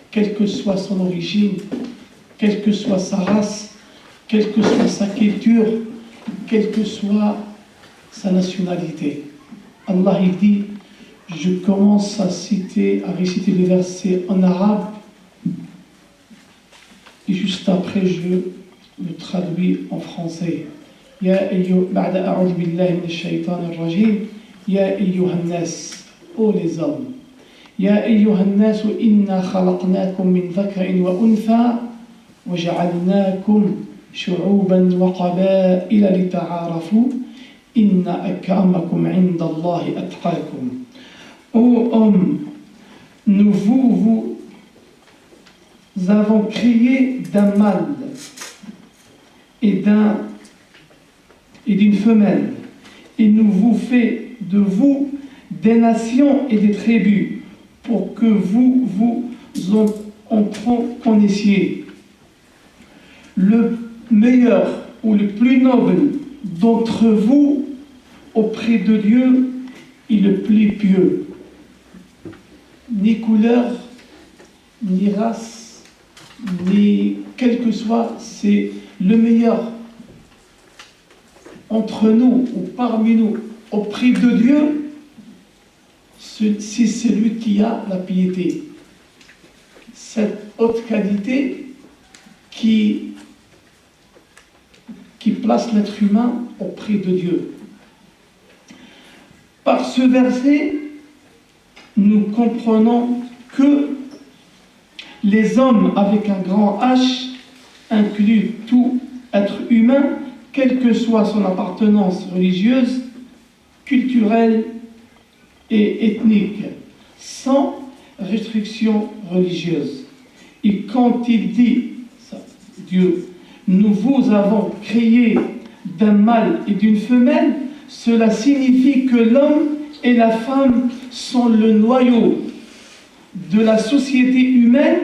quelle que soit son origine, quelle que soit sa race, quelle que soit sa culture, quelle que soit sa nationalité. Allah il dit, je commence à réciter le verset en arabe, et juste après je le traduis en français. بعد أعوذ بالله من الشيطان الرجيم يا أيها الناس ô les hommes يا أيها الناس إنا خلقناكم من ذكر وأنثى وجعلناكم شعوبا وقبائل لتعارفوا إن أكرمكم عند الله أتقاكم. Ô hommes, nous vous avons créé d'un mâle et d'une femelle, et nous vous fait de vous des nations et des tribus pour que vous en connaissiez. Le meilleur ou le plus noble d'entre vous auprès de Dieu est le plus pieux. Ni couleur, ni race, ni quel que soit, c'est le meilleur entre nous ou parmi nous auprès de Dieu, c'est celui qui a la piété. Cette haute qualité qui place l'être humain auprès de Dieu. Par ce verset, nous comprenons que les hommes avec un grand H incluent tout être humain, quelle que soit son appartenance religieuse, culturelle et ethnique, sans restriction religieuse. Et quand il dit, ça, Dieu, nous vous avons créé d'un mâle et d'une femelle, cela signifie que l'homme et la femme sont le noyau de la société humaine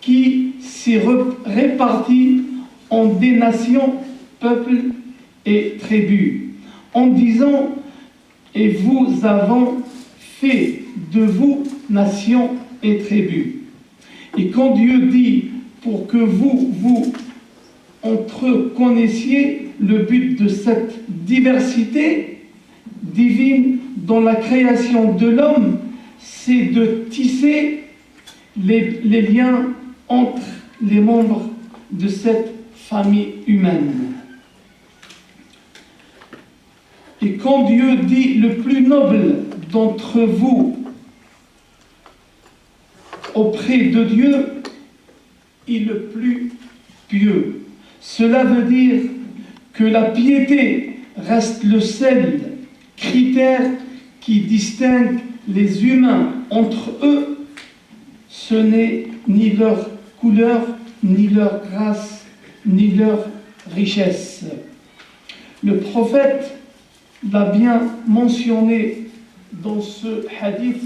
qui s'est répartie en des nations, peuples et tribus. En disant, et vous avons fait de vous nations et tribus. Et quand Dieu dit, pour que vous entre eux connaissiez le but de cette diversité divine dans la création de l'homme, c'est de tisser les liens entre les membres de cette famille humaine. Et quand Dieu dit le plus noble d'entre vous auprès de Dieu est le plus pieux, cela veut dire que la piété reste le seul critère qui distingue les humains entre eux. Ce n'est ni leur couleur, ni leur race, ni leur richesse. Le prophète l'a bien mentionné dans ce hadith.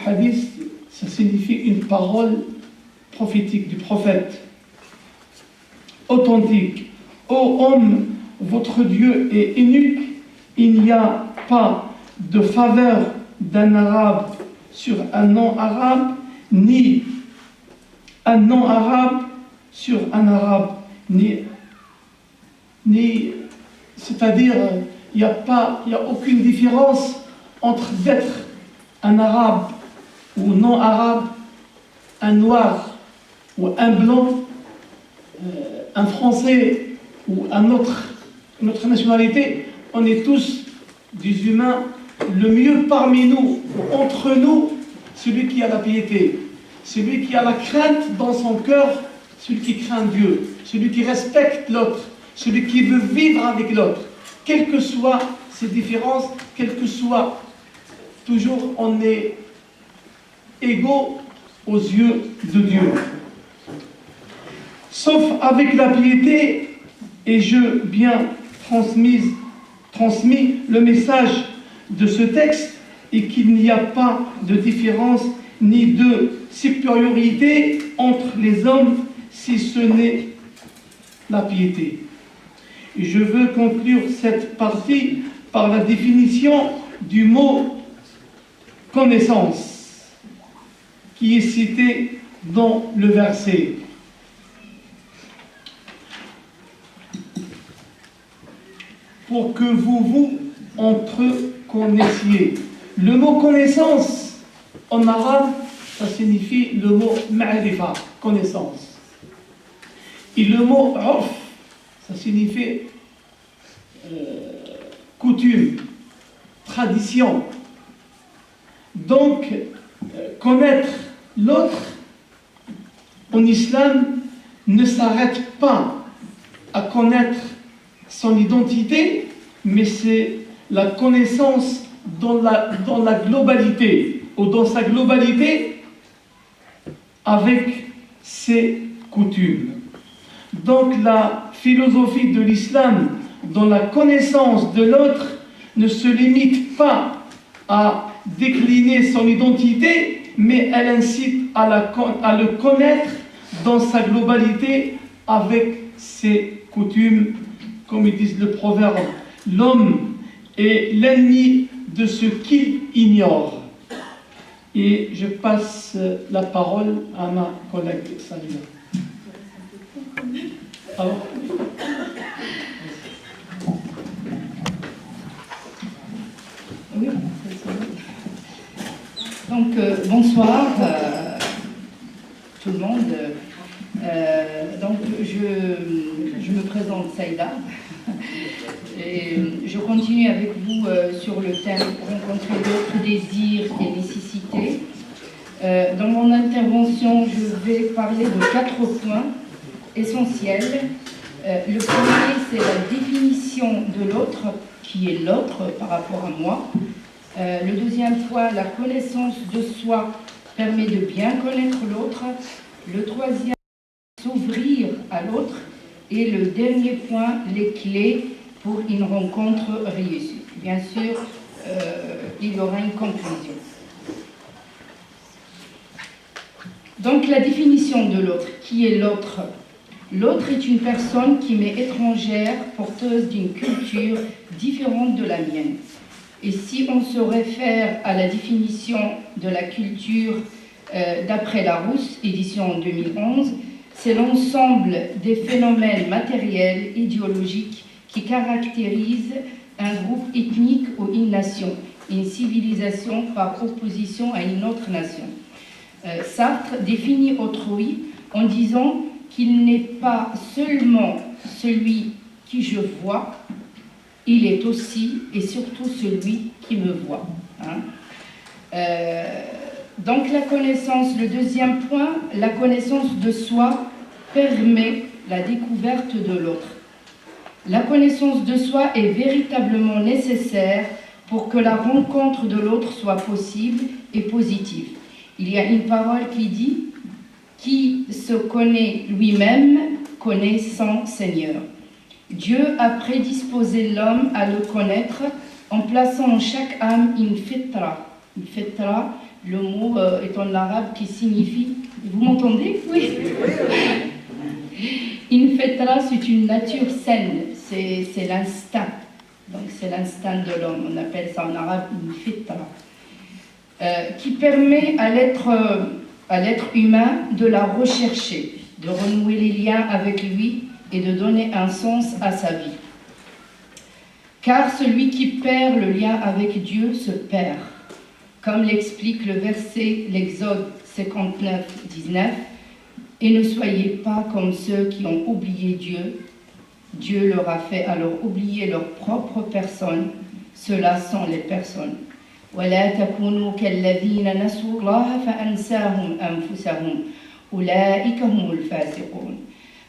Hadith, ça signifie une parole prophétique du prophète. Authentique. Ô homme, votre Dieu est unique, il n'y a pas de faveur d'un arabe sur un non-arabe, ni un non-arabe sur un arabe, c'est-à-dire il n'y a aucune différence entre d'être un arabe ou non-arabe, un noir ou un blanc, un français ou une autre nationalité. On est tous des humains. Le mieux parmi nous, entre nous, celui qui a la piété, celui qui a la crainte dans son cœur, celui qui craint Dieu, celui qui respecte l'autre, celui qui veut vivre avec l'autre, quelles que soient ces différences, quelles que soient, toujours on est égaux aux yeux de Dieu. Sauf avec la piété, et je bien transmis le message de ce texte, et qu'il n'y a pas de différence ni de supériorité entre les hommes si ce n'est la piété. Et je veux conclure cette partie par la définition du mot connaissance qui est cité dans le verset. Pour que vous entre connaissiez. Le mot connaissance en arabe, ça signifie le mot ma'rifa, connaissance. Et le mot urf, ça signifie coutume, tradition. Donc, connaître l'autre en islam ne s'arrête pas à connaître son identité, mais c'est la connaissance dans la globalité, ou dans sa globalité avec ses coutumes. Donc la philosophie de l'islam dans la connaissance de l'autre ne se limite pas à décliner son identité, mais elle incite à le connaître dans sa globalité avec ses coutumes. Comme ils disent le proverbe, l'homme est l'ennemi de ce qu'il ignore. Et je passe la parole à ma collègue Salima. Alors, oui. Donc, bonsoir tout le monde. Donc, je me présente Saïda et je continue avec vous sur le thème rencontrer d'autres désirs et nécessités. Dans mon intervention, je vais parler de 4 points essentiels. Le premier, c'est la définition de l'autre, qui est l'autre par rapport à moi. Le deuxième point, la connaissance de soi permet de bien connaître l'autre. Le troisième, s'ouvrir à l'autre. Et le dernier point, les clés pour une rencontre réussie. Bien sûr, il y aura une conclusion. Donc, la définition de l'autre. Qui est l'autre? L'autre est une personne qui m'est étrangère, porteuse d'une culture différente de la mienne. Et si on se réfère à la définition de la culture d'après Larousse, édition 2011, c'est l'ensemble des phénomènes matériels, idéologiques qui caractérisent un groupe ethnique ou une nation, une civilisation par opposition à une autre nation. Sartre définit autrui en disant qu'il n'est pas seulement celui qui je vois, il est aussi et surtout celui qui me voit. Donc la connaissance, le deuxième point, la connaissance de soi permet la découverte de l'autre. La connaissance de soi est véritablement nécessaire pour que la rencontre de l'autre soit possible et positive. Il y a une parole qui dit « Qui se connaît lui-même connaît son Seigneur ». Dieu a prédisposé l'homme à le connaître en plaçant en chaque âme une fitra. Une fitra, le mot est en arabe qui signifie... Vous m'entendez? Oui. Une fitra, c'est une nature saine, c'est l'instinct. Donc c'est l'instinct de l'homme, on appelle ça en arabe une fitra. Qui permet à l'être humain de la rechercher, de renouer les liens avec lui et de donner un sens à sa vie. Car celui qui perd le lien avec Dieu se perd. Comme l'explique le verset, l'Exode 59, 19, « Et ne soyez pas comme ceux qui ont oublié Dieu. Dieu leur a fait alors oublier leur propre personne. Ceux-là sont les personnes. ولا تكونوا كالذين نسوا الله فأنساهم أنفسهم أولئك هم الفاسقون.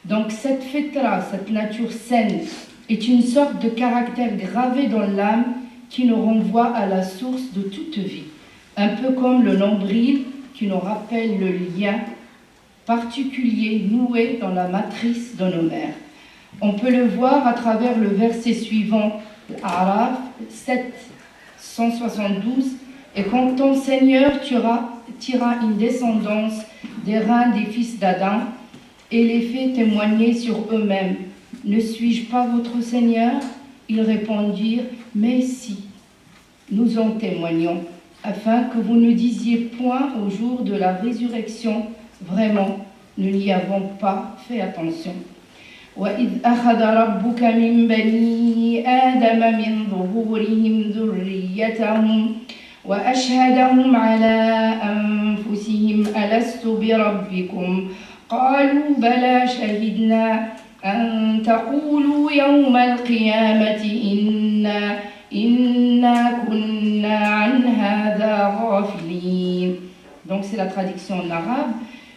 Donc cette fitra, cette nature saine, est une sorte de caractère gravé dans l'âme qui nous renvoie à la source de toute vie. Un peu comme le nombril qui nous rappelle le lien particulier noué dans la matrice de nos mères. On peut le voir à travers le verset suivant, Araf 7, 172, et quand ton Seigneur tuera une descendance des reins des fils d'Adam et les fait témoigner sur eux-mêmes. Ne suis-je pas votre Seigneur? Ils répondirent, mais si, nous en témoignons, afin que vous ne disiez point au jour de la résurrection, vraiment, nous n'y avons pas fait attention. وَإِذْ أَخَذَ رَبُّكَ مِنْ بَنِي آدَمَ مِنْ ظُهُورِهِمْ ذُرِّيَّتَهُمْ وَأَشْهَدَهُمْ عَلَى أَنفُسِهِمْ أَلَسْتُ بِرَبِّكُمْ قَالُوا بَلَى شَهِدْنَا أَن تَقُولُوا يَوْمَ الْقِيَامَةِ إِنَّا كُنَّا عَنْ هَذَا غَافِلِينَ. Donc c'est la traduction en arabe.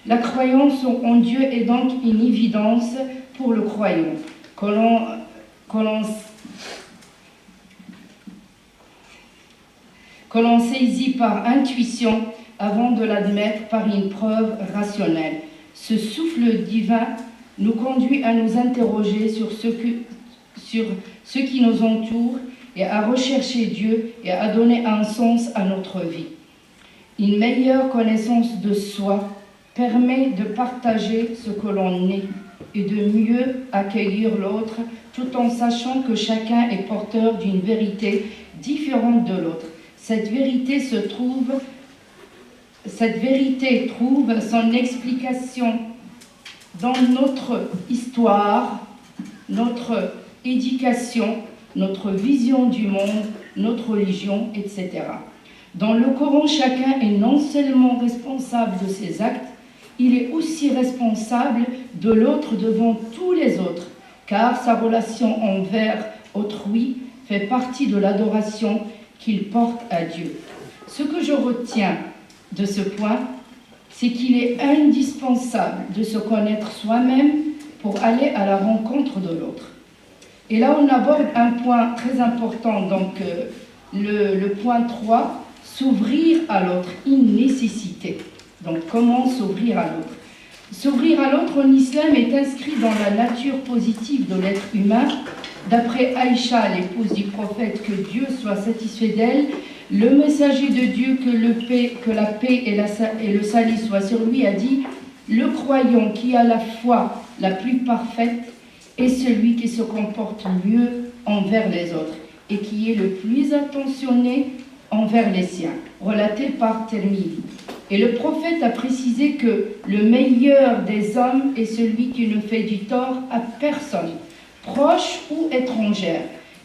La croyance en Dieu est donc une évidence pour le croyant, que l'on saisit par intuition avant de l'admettre par une preuve rationnelle. Ce souffle divin nous conduit à nous interroger sur ce qui nous entoure et à rechercher Dieu et à donner un sens à notre vie. Une meilleure connaissance de soi permet de partager ce que l'on est et de mieux accueillir l'autre tout en sachant que chacun est porteur d'une vérité différente de l'autre. cette vérité trouve son explication dans notre histoire, notre éducation, notre vision du monde, notre religion, etc. Dans le Coran, chacun est non seulement responsable de ses actes, il est aussi responsable de l'autre devant tous les autres, car sa relation envers autrui fait partie de l'adoration qu'il porte à Dieu. Ce que je retiens de ce point, c'est qu'il est indispensable de se connaître soi-même pour aller à la rencontre de l'autre. Et là, on aborde un point très important, donc le point 3, s'ouvrir à l'autre, une nécessité. Donc, comment s'ouvrir à l'autre? S'ouvrir à l'autre en islam est inscrit dans la nature positive de l'être humain. D'après Aïcha, l'épouse du prophète, que Dieu soit satisfait d'elle, le messager de Dieu, que la paix et le salut soient sur lui, a dit « Le croyant qui a la foi la plus parfaite est celui qui se comporte mieux envers les autres et qui est le plus attentionné envers les siens », relaté par Tirmidhi. Et le prophète a précisé que le meilleur des hommes est celui qui ne fait du tort à personne, proche ou étrangère,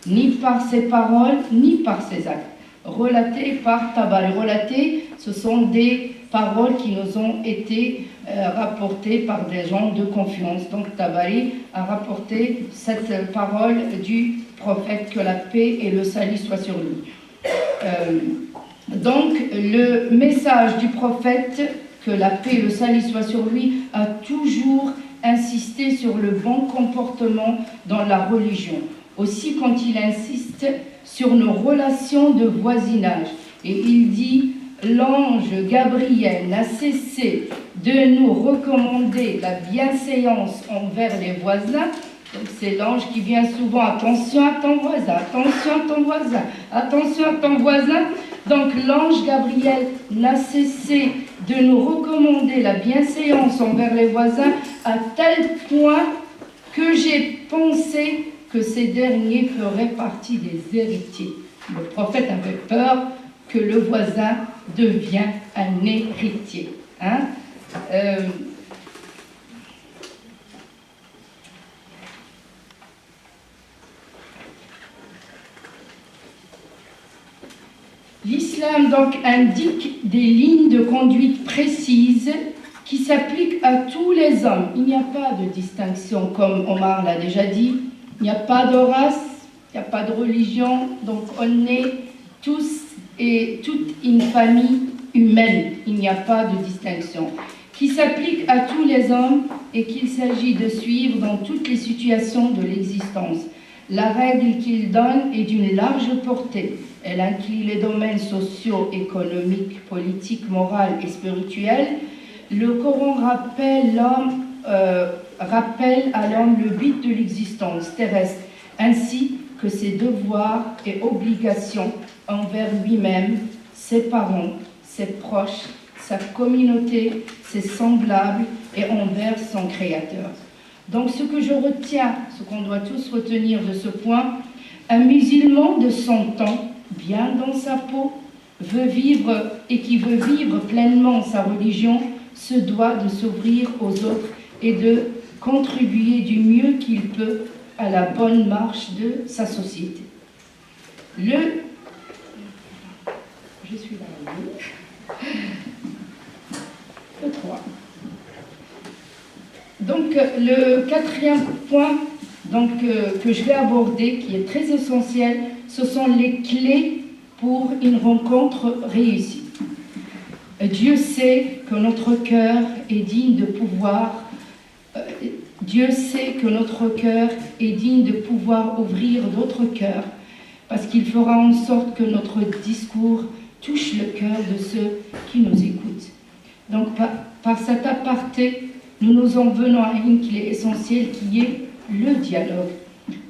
ni par ses paroles, ni par ses actes. Relaté par Tabari. Relaté, ce sont des paroles qui nous ont été rapportées par des gens de confiance. Donc Tabari a rapporté cette parole du prophète, que la paix et le salut soient sur lui. Donc le message du prophète, que la paix et le salut soient sur lui, a toujours insisté sur le bon comportement dans la religion. Aussi quand il insiste sur nos relations de voisinage. Et il dit « L'ange Gabriel n'a cessé de nous recommander la bienséance envers les voisins ». Donc c'est l'ange qui vient souvent « Attention à ton voisin, attention à ton voisin, attention à ton voisin ». Donc l'ange Gabriel n'a cessé de nous recommander la bienséance envers les voisins à tel point que j'ai pensé que ces derniers feraient partie des héritiers. Le prophète avait peur que le voisin devienne un héritier. L'islam donc indique des lignes de conduite précises qui s'appliquent à tous les hommes. Il n'y a pas de distinction, comme Omar l'a déjà dit. Il n'y a pas de race, il n'y a pas de religion, donc on est tous et toute une famille humaine. Il n'y a pas de distinction. Qui s'applique à tous les hommes et qu'il s'agit de suivre dans toutes les situations de l'existence. La règle qu'il donne est d'une large portée. Elle inclut les domaines sociaux, économiques, politiques, moraux et spirituels. Le Coran rappelle à l'homme le but de l'existence terrestre, ainsi que ses devoirs et obligations envers lui-même, ses parents, ses proches, sa communauté, ses semblables et envers son Créateur. Donc ce que je retiens, ce qu'on doit tous retenir de ce point, un musulman de son temps, bien dans sa peau, qui veut vivre pleinement sa religion, se doit de s'ouvrir aux autres et de contribuer du mieux qu'il peut à la bonne marche de sa société. Je suis là. Le 3. Donc, le quatrième point que je vais aborder, qui est très essentiel, ce sont les clés pour une rencontre réussie. Dieu sait que notre cœur est digne de pouvoir ouvrir d'autres cœurs, parce qu'il fera en sorte que notre discours touche le cœur de ceux qui nous écoutent. Donc, par cet aparté, nous en venons à une clé essentielle qui est le dialogue.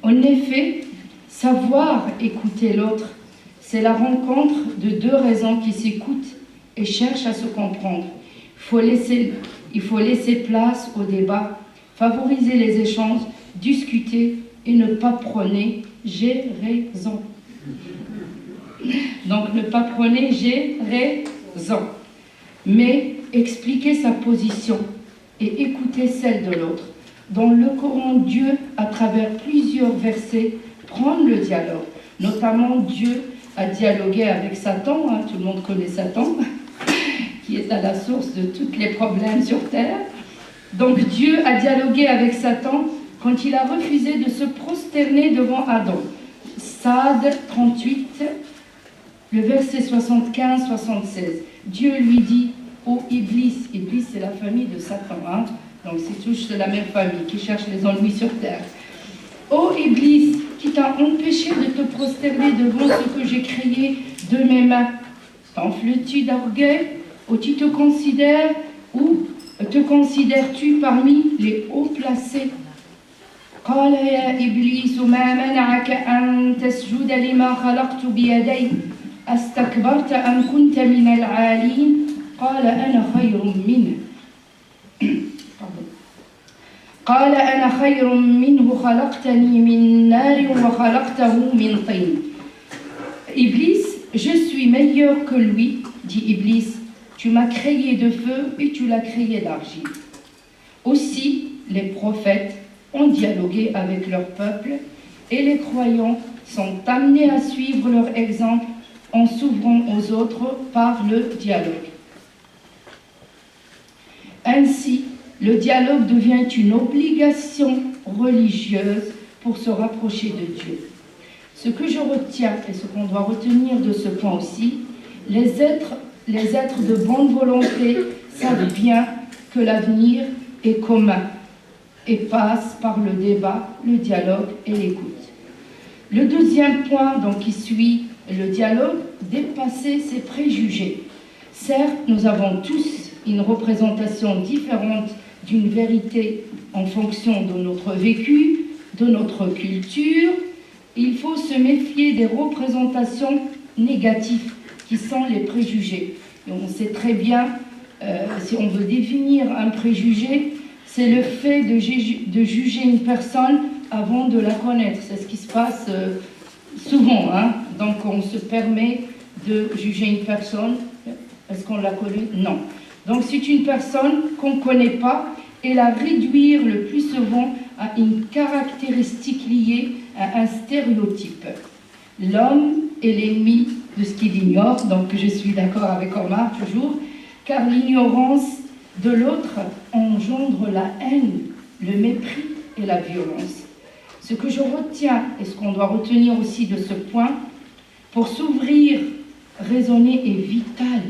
En effet, savoir écouter l'autre, c'est la rencontre de deux raisons qui s'écoutent et cherchent à se comprendre. Il faut laisser place au débat, favoriser les échanges, discuter et ne pas prôner « j'ai raison ». Donc ne pas prôner j'ai raison, mais expliquer sa position et écouter celle de l'autre. Dans le Coran, Dieu, à travers plusieurs versets, prône le dialogue. Notamment, Dieu a dialogué avec Satan, tout le monde connaît Satan, qui est à la source de tous les problèmes sur terre. Donc Dieu a dialogué avec Satan quand il a refusé de se prosterner devant Adam. Saad 38, le verset 75-76. Dieu lui dit, ô Iblis, Iblis c'est la famille de Satan, donc c'est tous de la même famille qui cherche les ennuis sur terre. Ô Iblis, qui t'a empêché de te prosterner devant ce que j'ai créé de mes mains, t'enfles-tu d'orgueil ou tu te considères ou te considères-tu parmi les hauts placés? قال يا إبليس ما منعك أن تسجد لما خلقت بيدي أستكبرت أم كنت من العالين قال أنا خير منه قال أنا خير منه خلقتني من نار وخلقته من طين. Iblis, je suis meilleur que lui, dit Iblis. Tu m'as créé de feu et tu l'as créé d'argile. Aussi, les prophètes ont dialogué avec leur peuple et les croyants sont amenés à suivre leur exemple en s'ouvrant aux autres par le dialogue. Ainsi, le dialogue devient une obligation religieuse pour se rapprocher de Dieu. Ce que je retiens et ce qu'on doit retenir de ce point aussi, les êtres de bonne volonté savent bien que l'avenir est commun et passe par le débat, le dialogue et l'écoute. Le deuxième point donc, qui suit le dialogue, dépasser ses préjugés. Certes, nous avons tous une représentation différente d'une vérité en fonction de notre vécu, de notre culture. Il faut se méfier des représentations négatives qui sont les préjugés. Et on sait très bien, si on veut définir un préjugé, c'est le fait de juger une personne avant de la connaître. C'est ce qui se passe souvent. Donc on se permet de juger une personne. Est-ce qu'on l'a connue? Non. Donc c'est une personne qu'on ne connaît pas et la réduire le plus souvent à une caractéristique liée à un stéréotype. L'homme est l'ennemi de ce qu'il ignore, donc je suis d'accord avec Omar toujours, car l'ignorance de l'autre engendre la haine, le mépris et la violence. Ce que je retiens et ce qu'on doit retenir aussi de ce point, pour s'ouvrir, raisonner est vital.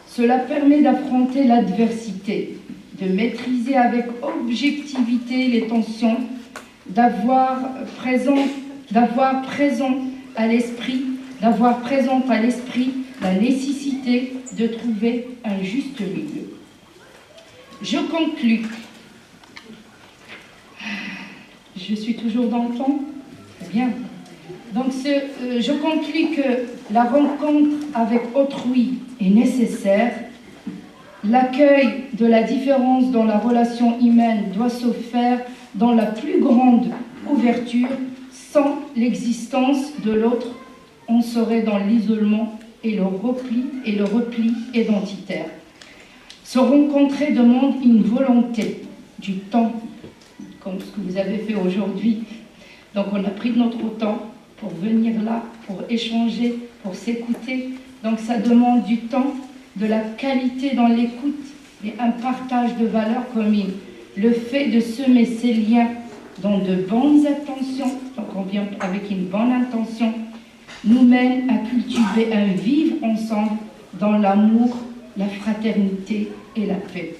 Cela permet d'affronter l'adversité, de maîtriser avec objectivité les tensions, d'avoir présent à l'esprit la nécessité de trouver un juste milieu. Je conclus. Je suis toujours dans le temps? Très bien. Donc, je conclus que la rencontre avec autrui est nécessaire. L'accueil de la différence dans la relation humaine doit se faire dans la plus grande ouverture. Sans l'existence de l'autre, on serait dans l'isolement et le repli identitaire. Se rencontrer demande une volonté, du temps, comme ce que vous avez fait aujourd'hui. Donc on a pris notre temps pour venir là, pour échanger, pour s'écouter. Donc ça demande du temps, de la qualité dans l'écoute et un partage de valeurs communes. Le fait de semer ces liens dans de bonnes intentions, donc on vient avec une bonne intention, nous mène à cultiver un vivre ensemble dans l'amour, la fraternité et la paix.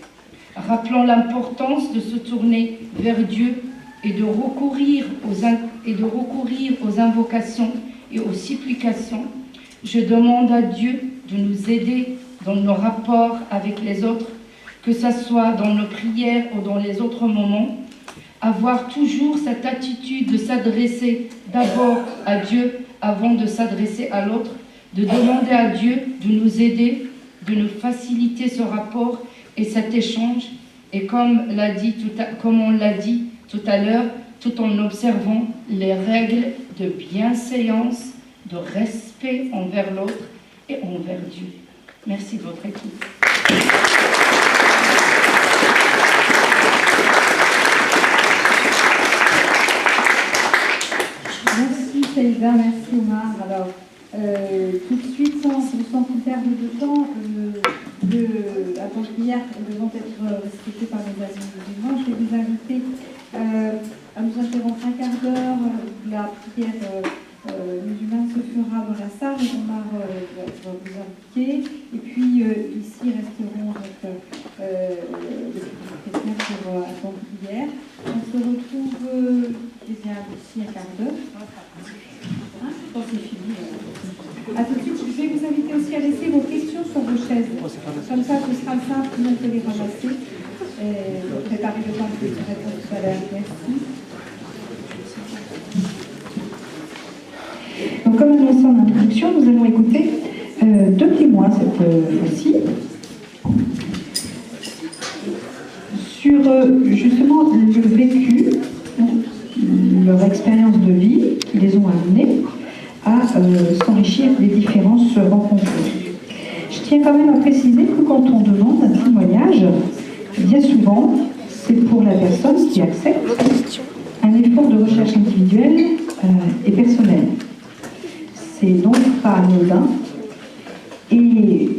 Rappelons l'importance de se tourner vers Dieu et de recourir aux invocations et aux supplications. Je demande à Dieu de nous aider dans nos rapports avec les autres, que ce soit dans nos prières ou dans les autres moments, avoir toujours cette attitude de s'adresser d'abord à Dieu avant de s'adresser à l'autre, de demander à Dieu de nous aider, de nous faciliter ce rapport et cet échange, et comme on l'a dit tout à l'heure, tout en observant les règles de bienséance, de respect envers l'autre et envers Dieu. Merci de votre écoute. Merci Saïda, merci Omar. Alors, tout de suite, sans perdre de temps, avant prière devant être respectée par les amis musulmans, je vais vous inviter à nous interrompre un quart d'heure. La prière musulmane se fera dans la salle, Omar va vous inviter. Et puis, ici resteront les chrétiens pour attendre prière. On se retrouve d'ici un quart d'heure. Je pense que c'est fini. A tout de suite, je vais vous inviter aussi à laisser vos questions sur vos chaises. Comme ça, ce sera simple, tout le monde peut les ramasser. Préparez le temps de répondre tout à l'heure. Merci. Donc, comme annoncé en introduction, nous allons écouter deux témoins cette fois-ci sur justement le vécu, leur expérience de vie qui les ont amenés à s'enrichir des différences rencontrées. Je tiens quand même à préciser que quand on demande un témoignage, bien souvent, c'est pour la personne qui accepte un effort de recherche individuelle et personnelle. C'est donc pas anodin. Et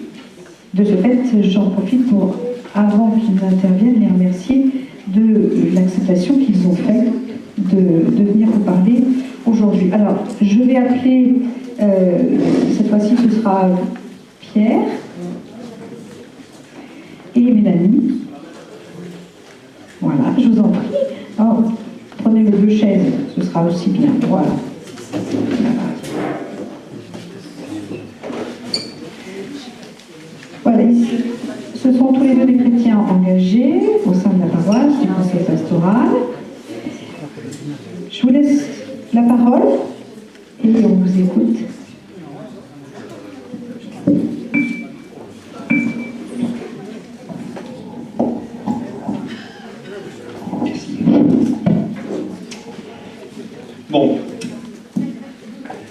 de ce fait, j'en profite pour, avant qu'ils n'interviennent, les remercier de l'acceptation qu'ils ont faite de venir vous parler aujourd'hui. Alors, je vais appeler, cette fois-ci, ce sera Pierre et Mélanie. Voilà, je vous en prie. Alors, prenez les deux chaises, ce sera aussi bien. Voilà. Voilà, ici, ce sont tous les deux des chrétiens engagés au sein de la paroisse, du conseil pastoral. Je vous laisse la parole et on vous écoute. Bon,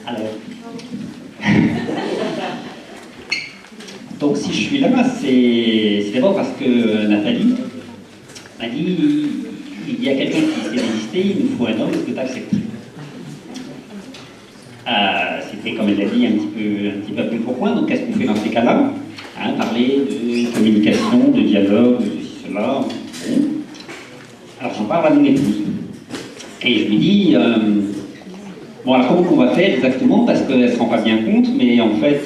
alors, donc si je suis là, c'est d'abord parce que Nathalie m'a dit, il y a quelqu'un qui s'est résisté, il nous faut un homme, est-ce que tu acceptes? C'était, comme elle l'a dit, un petit peu plus pourquoi. Donc qu'est-ce qu'on fait dans ces cas-là? Parler de communication, de dialogue, de ceci, cela. Alors j'en parle à mon épouse. Et je lui dis, bon alors comment on va faire exactement, parce qu'elle ne se rend pas bien compte, mais en fait,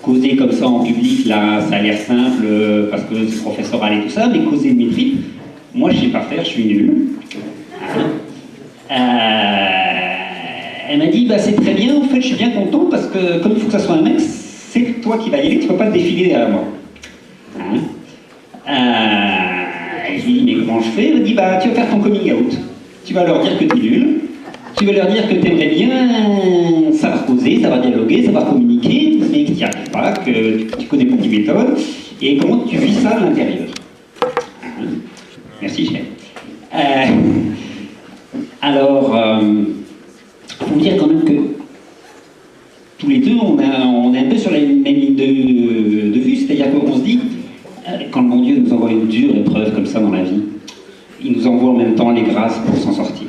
causer comme ça en public, là, ça a l'air simple, parce que c'est professoral et tout ça, mais causer de mes tripes, moi je ne sais pas faire, je suis nul. Elle m'a dit, bah, c'est très bien, en fait je suis bien content, parce que comme il faut que ça soit un mec, c'est toi qui vas y aller, tu ne peux pas te défiler derrière moi. Et je lui dis, mais comment je fais? Elle m'a dit, bah, tu vas faire ton coming out. Tu vas leur dire que tu es nul, tu vas leur dire que tu aimerais bien savoir causer, savoir dialoguer, savoir communiquer, mais que tu n'y arrives pas, que tu connais pas tes méthodes, et comment tu vis ça à l'intérieur. Merci, chef. Alors, il faut dire quand même que tous les deux, on est un peu sur la même ligne de vue, c'est-à-dire qu'on se dit, quand le bon Dieu nous envoie une dure épreuve comme ça dans la vie, il nous envoie en même temps les grâces pour s'en sortir.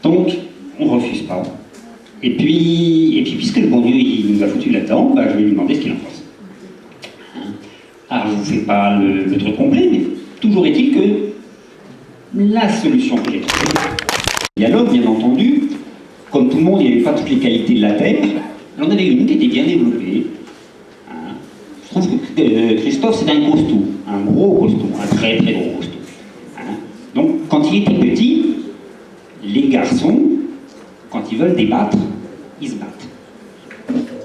Donc, on ne refuse pas. Et puis, puisque le bon Dieu il nous a foutu là-dedans, bah, je vais lui demander ce qu'il en pense. Alors, je ne vous fais pas le truc complet, mais toujours est-il que la solution que j'ai trouvée, le dialogue, bien entendu, comme tout le monde, il n'y avait pas toutes les qualités de la terre, j'en avais une qui était bien développée. Je trouve que Christophe, c'est un costaud, un gros costaud, un très très gros costaud. Donc, quand il était petit, les garçons, quand ils veulent débattre, ils se battent.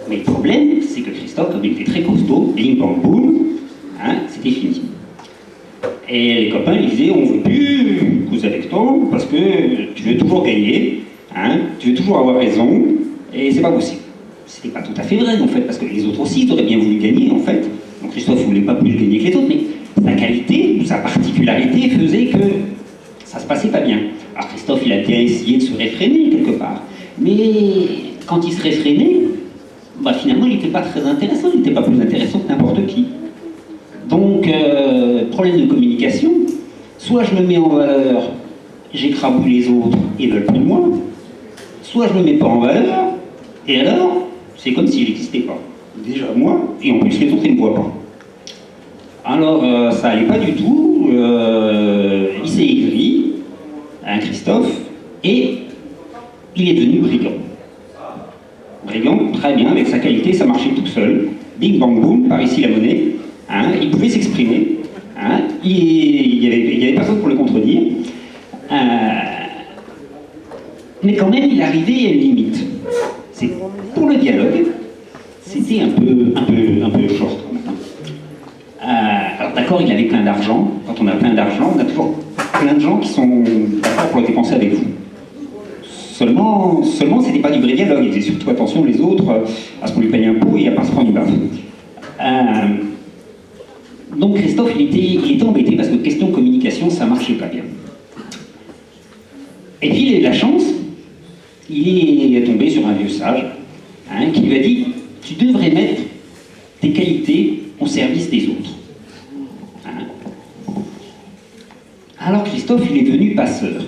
Mais le problème, c'est que Christophe, comme il était très costaud, bing bang boum, c'était fini. Et les copains ils disaient, on ne veut plus causer avec toi, parce que tu veux toujours gagner, tu veux toujours avoir raison, et c'est pas possible. C'était pas tout à fait vrai, en fait, parce que les autres aussi, ils auraient bien voulu gagner, en fait. Donc Christophe ne voulait pas plus gagner que les autres, mais sa qualité, ou sa particularité faisait que ça se passait pas bien. Alors Christophe, il a bien essayé de se réfréner quelque part. Mais quand il se réfrénait, bah, finalement, il n'était pas très intéressant, il n'était pas plus intéressant que n'importe qui. Donc, problème de communication, soit je me mets en valeur, j'écrabouille les autres et ils veulent plus de moi, soit je me mets pas en valeur, et alors, c'est comme s'il n'existait pas. Déjà moi, et en plus les autres, ils ne me voient pas. Alors, ça allait pas du tout, il s'est aigri, Christophe, et il est devenu brigand. Brigand, très bien, avec sa qualité, ça marchait tout seul. Bing bang boom, par ici la monnaie. Hein, il pouvait s'exprimer. Hein, il y avait personne pour le contredire. Mais quand même, il arrivait à une limite. Pour le dialogue, c'était un peu short. Alors d'accord, il avait plein d'argent. Quand on a plein d'argent, on a toujours plein de gens qui sont d'accord pour le dépenser avec vous. Seulement c'était pas du vrai dialogue. Il faisait surtout attention les autres à ce qu'on lui paye un pot et à pas se prendre une baffe. Donc Christophe, il était embêté parce que question communication, ça marchait pas bien. Et puis il a eu de la chance, il est tombé sur un vieux sage qui lui a dit « Tu devrais mettre tes qualités au service des autres. » Alors Christophe, il est devenu passeur.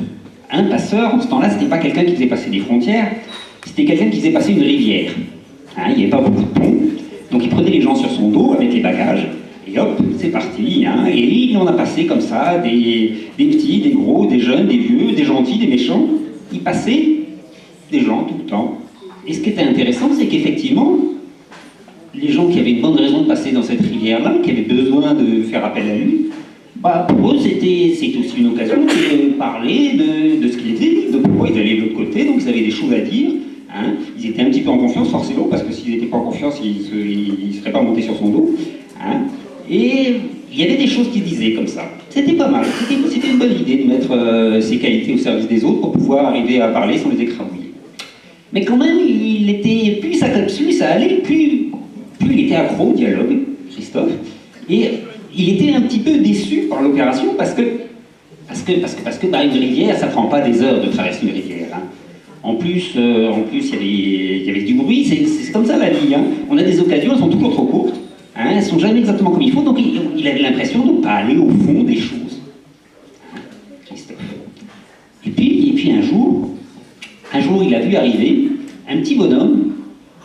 Un passeur, en ce temps-là, c'était pas quelqu'un qui faisait passer des frontières, c'était quelqu'un qui faisait passer une rivière. Il n'y avait pas beaucoup de ponts, donc il prenait les gens sur son dos avec les bagages, et hop, c'est parti. Et il en a passé comme ça, des petits, des gros, des jeunes, des vieux, des gentils, des méchants. Il passait des gens tout le temps. Et ce qui était intéressant, c'est qu'effectivement, les gens qui avaient une bonne raison de passer dans cette rivière-là, qui avaient besoin de faire appel à lui, bah, pour eux, c'était aussi une occasion de parler de ce qu'ils étaient, de pourquoi ils allaient de l'autre côté, donc ils avaient des choses à dire. Ils étaient un petit peu en confiance, forcément, parce que s'ils n'étaient pas en confiance, ils ne seraient pas montés sur son dos. Et il y avait des choses qu'ils disaient comme ça. C'était pas mal, c'était une bonne idée de mettre ses qualités au service des autres pour pouvoir arriver à parler sans les écrabouiller. Mais quand même, plus ça allait, plus il était accro au dialogue, Christophe. Et il était un petit peu déçu par l'opération parce que une rivière, ça prend pas des heures de traverser une rivière. En plus, il y avait du bruit, c'est comme ça la vie. On a des occasions, elles sont toujours trop courtes, elles sont jamais exactement comme il faut, donc il avait l'impression de ne pas aller au fond des choses. Christophe. Et puis un jour, il a vu arriver un petit bonhomme,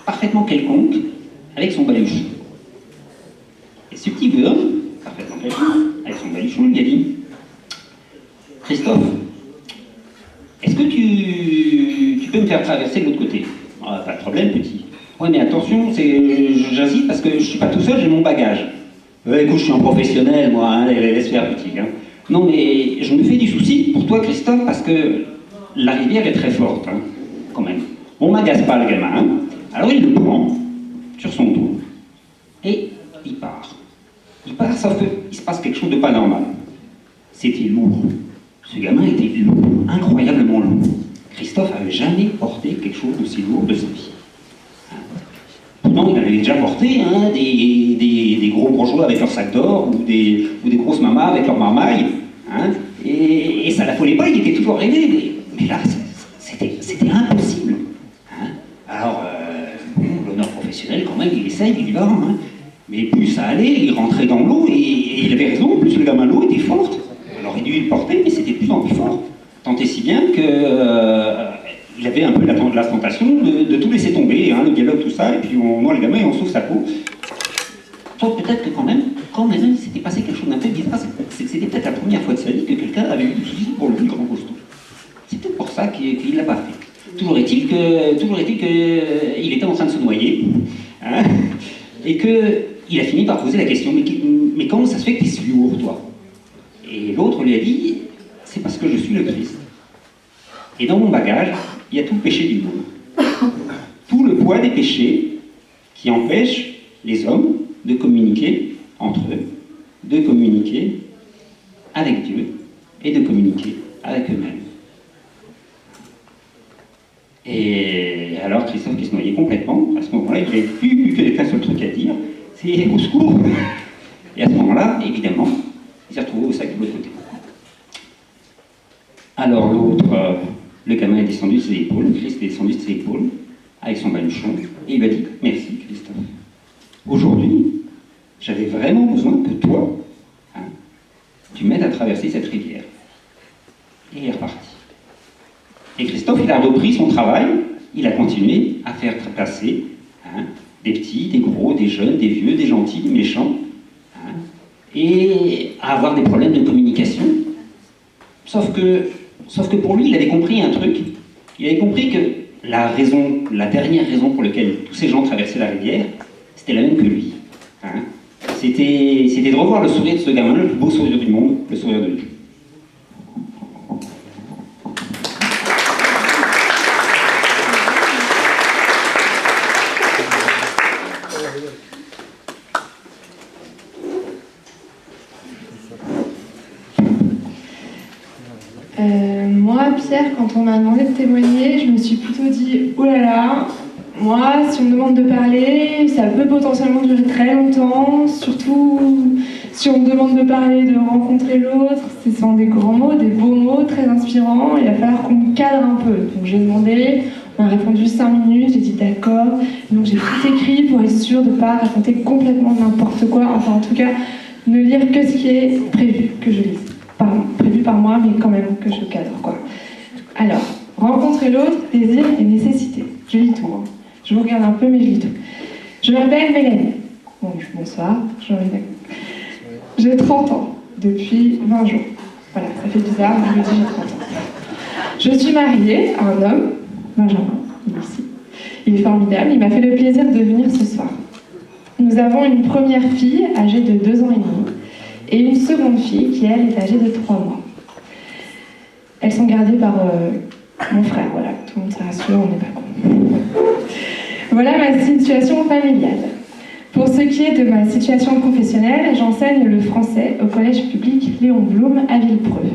parfaitement quelconque, avec son baluchon. Et ce petit bonhomme, parfaitement quelconque, avec son baluchon, il lui a dit « Christophe, est-ce que tu peux me faire traverser de l'autre côté ?»« Pas de problème, petit. »« Ouais, mais attention, j'insiste parce que je suis pas tout seul, j'ai mon bagage. »« Écoute, je suis un professionnel, moi, laisse faire, petit. » Non, mais je me fais du souci pour toi, Christophe, parce que la rivière est très forte, quand même. On m'agace pas, le gamin. Alors il le prend sur son dos et il part. Il part, sauf qu'il se passe quelque chose de pas normal. C'était lourd. Ce gamin était lourd, incroyablement lourd. Christophe n'avait jamais porté quelque chose d'aussi lourd de sa vie. Pourtant, il avait déjà porté des gros bourgeois avec leur sac d'or ou des grosses mamas avec leur marmaille. Et ça l'affolait pas, il était toujours rêvé. Mais là, c'était impossible. Alors, l'honneur professionnel, quand même, il essaye, il y va. Mais plus ça allait, il rentrait dans l'eau et il avait raison, en plus le gamin, l'eau était forte. Il aurait dû le porter, mais c'était de plus en plus fort. Tant et si bien qu'il avait un peu la tentation de tout laisser tomber, le dialogue, tout ça, et puis on noie le gamin et on sauve sa peau. Sauf peut-être que quand même, il s'était passé quelque chose d'un peu bizarre, c'était peut-être la première fois de sa vie que quelqu'un avait eu du souci pour le grand costaud. C'est peut-être pour ça qu'il ne l'a pas fait. Toujours est-il qu'il était en train de se noyer, et qu'il a fini par poser la question, mais comment ça se fait que tu es si lourd, toi? Et l'autre lui a dit, c'est parce que je suis le Christ. Et dans mon bagage, il y a tout le péché du monde. Tout le poids des péchés qui empêchent les hommes de communiquer entre eux, de communiquer avec Dieu et de communiquer avec eux-mêmes. Et alors Christophe, qui se noyait complètement, à ce moment-là, il n'avait plus que qu'un seul truc à dire, c'est au secours. Et à ce moment-là, évidemment, il s'est retrouvé au sac de l'autre côté. Alors l'autre, le gamin est descendu de ses épaules, le Christ est descendu de ses épaules, avec son baluchon, et il lui a dit « Merci, Christophe. Aujourd'hui, j'avais vraiment besoin que toi, tu m'aides à traverser cette rivière. » Et il est reparti. Et Christophe, il a repris son travail, il a continué à faire passer des petits, des gros, des jeunes, des vieux, des gentils, des méchants, et à avoir des problèmes de communication. Sauf que pour lui, il avait compris un truc. Il avait compris que la dernière raison pour laquelle tous ces gens traversaient la rivière, c'était la même que lui. C'était de revoir le sourire de ce gamin, le plus beau sourire du monde, le sourire de Dieu. Moi, Pierre, quand on m'a demandé de témoigner, je me suis plutôt dit « Oh là là, moi, si on me demande de parler, ça peut potentiellement durer très longtemps, surtout si on me demande de parler, de rencontrer l'autre, ce sont des grands mots, des beaux mots, très inspirants, il va falloir qu'on me cadre un peu. » Donc j'ai demandé, on m'a répondu 5 minutes, j'ai dit « D'accord », donc j'ai tout écrit pour être sûre de ne pas raconter complètement n'importe quoi, enfin en tout cas, ne lire que ce qui est prévu que je lise. Prévu par moi, mais quand même que je cadre, quoi. Alors, rencontrer l'autre, désir et nécessité. Je lis tout, hein. Je vous regarde un peu, mais je lis tout. Je m'appelle Mélanie. Bonsoir, j'ai 30 ans, depuis 20 jours. Voilà, ça fait bizarre, mais je me dis j'ai 30 ans. Je suis mariée à un homme, Benjamin, il est ici. Il est formidable, il m'a fait le plaisir de venir ce soir. Nous avons une première fille, âgée de 2 ans et demi, et une seconde fille qui, elle, est âgée de 3 mois. Elles sont gardées par mon frère, voilà, tout le monde se rassure, on n'est pas con. Voilà ma situation familiale. Pour ce qui est de ma situation professionnelle, j'enseigne le français au collège public Léon Blum à Villepreux.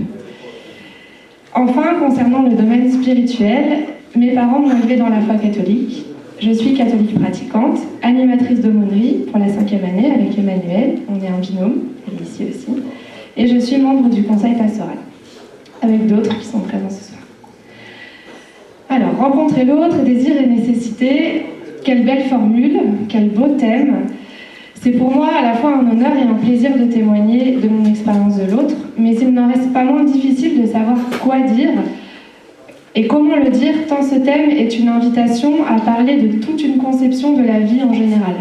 Enfin, concernant le domaine spirituel, mes parents m'ont élevée dans la foi catholique. Je suis catholique pratiquante, animatrice d'aumônerie pour la 5e année avec Emmanuel, on est un binôme, elle est ici aussi, et je suis membre du conseil pastoral, avec d'autres qui sont présents ce soir. Alors, rencontrer l'autre, désir et nécessité, quelle belle formule, quel beau thème. C'est pour moi à la fois un honneur et un plaisir de témoigner de mon expérience de l'autre, mais il n'en reste pas moins difficile de savoir quoi dire et comment le dire, tant ce thème est une invitation à parler de toute une conception de la vie en général.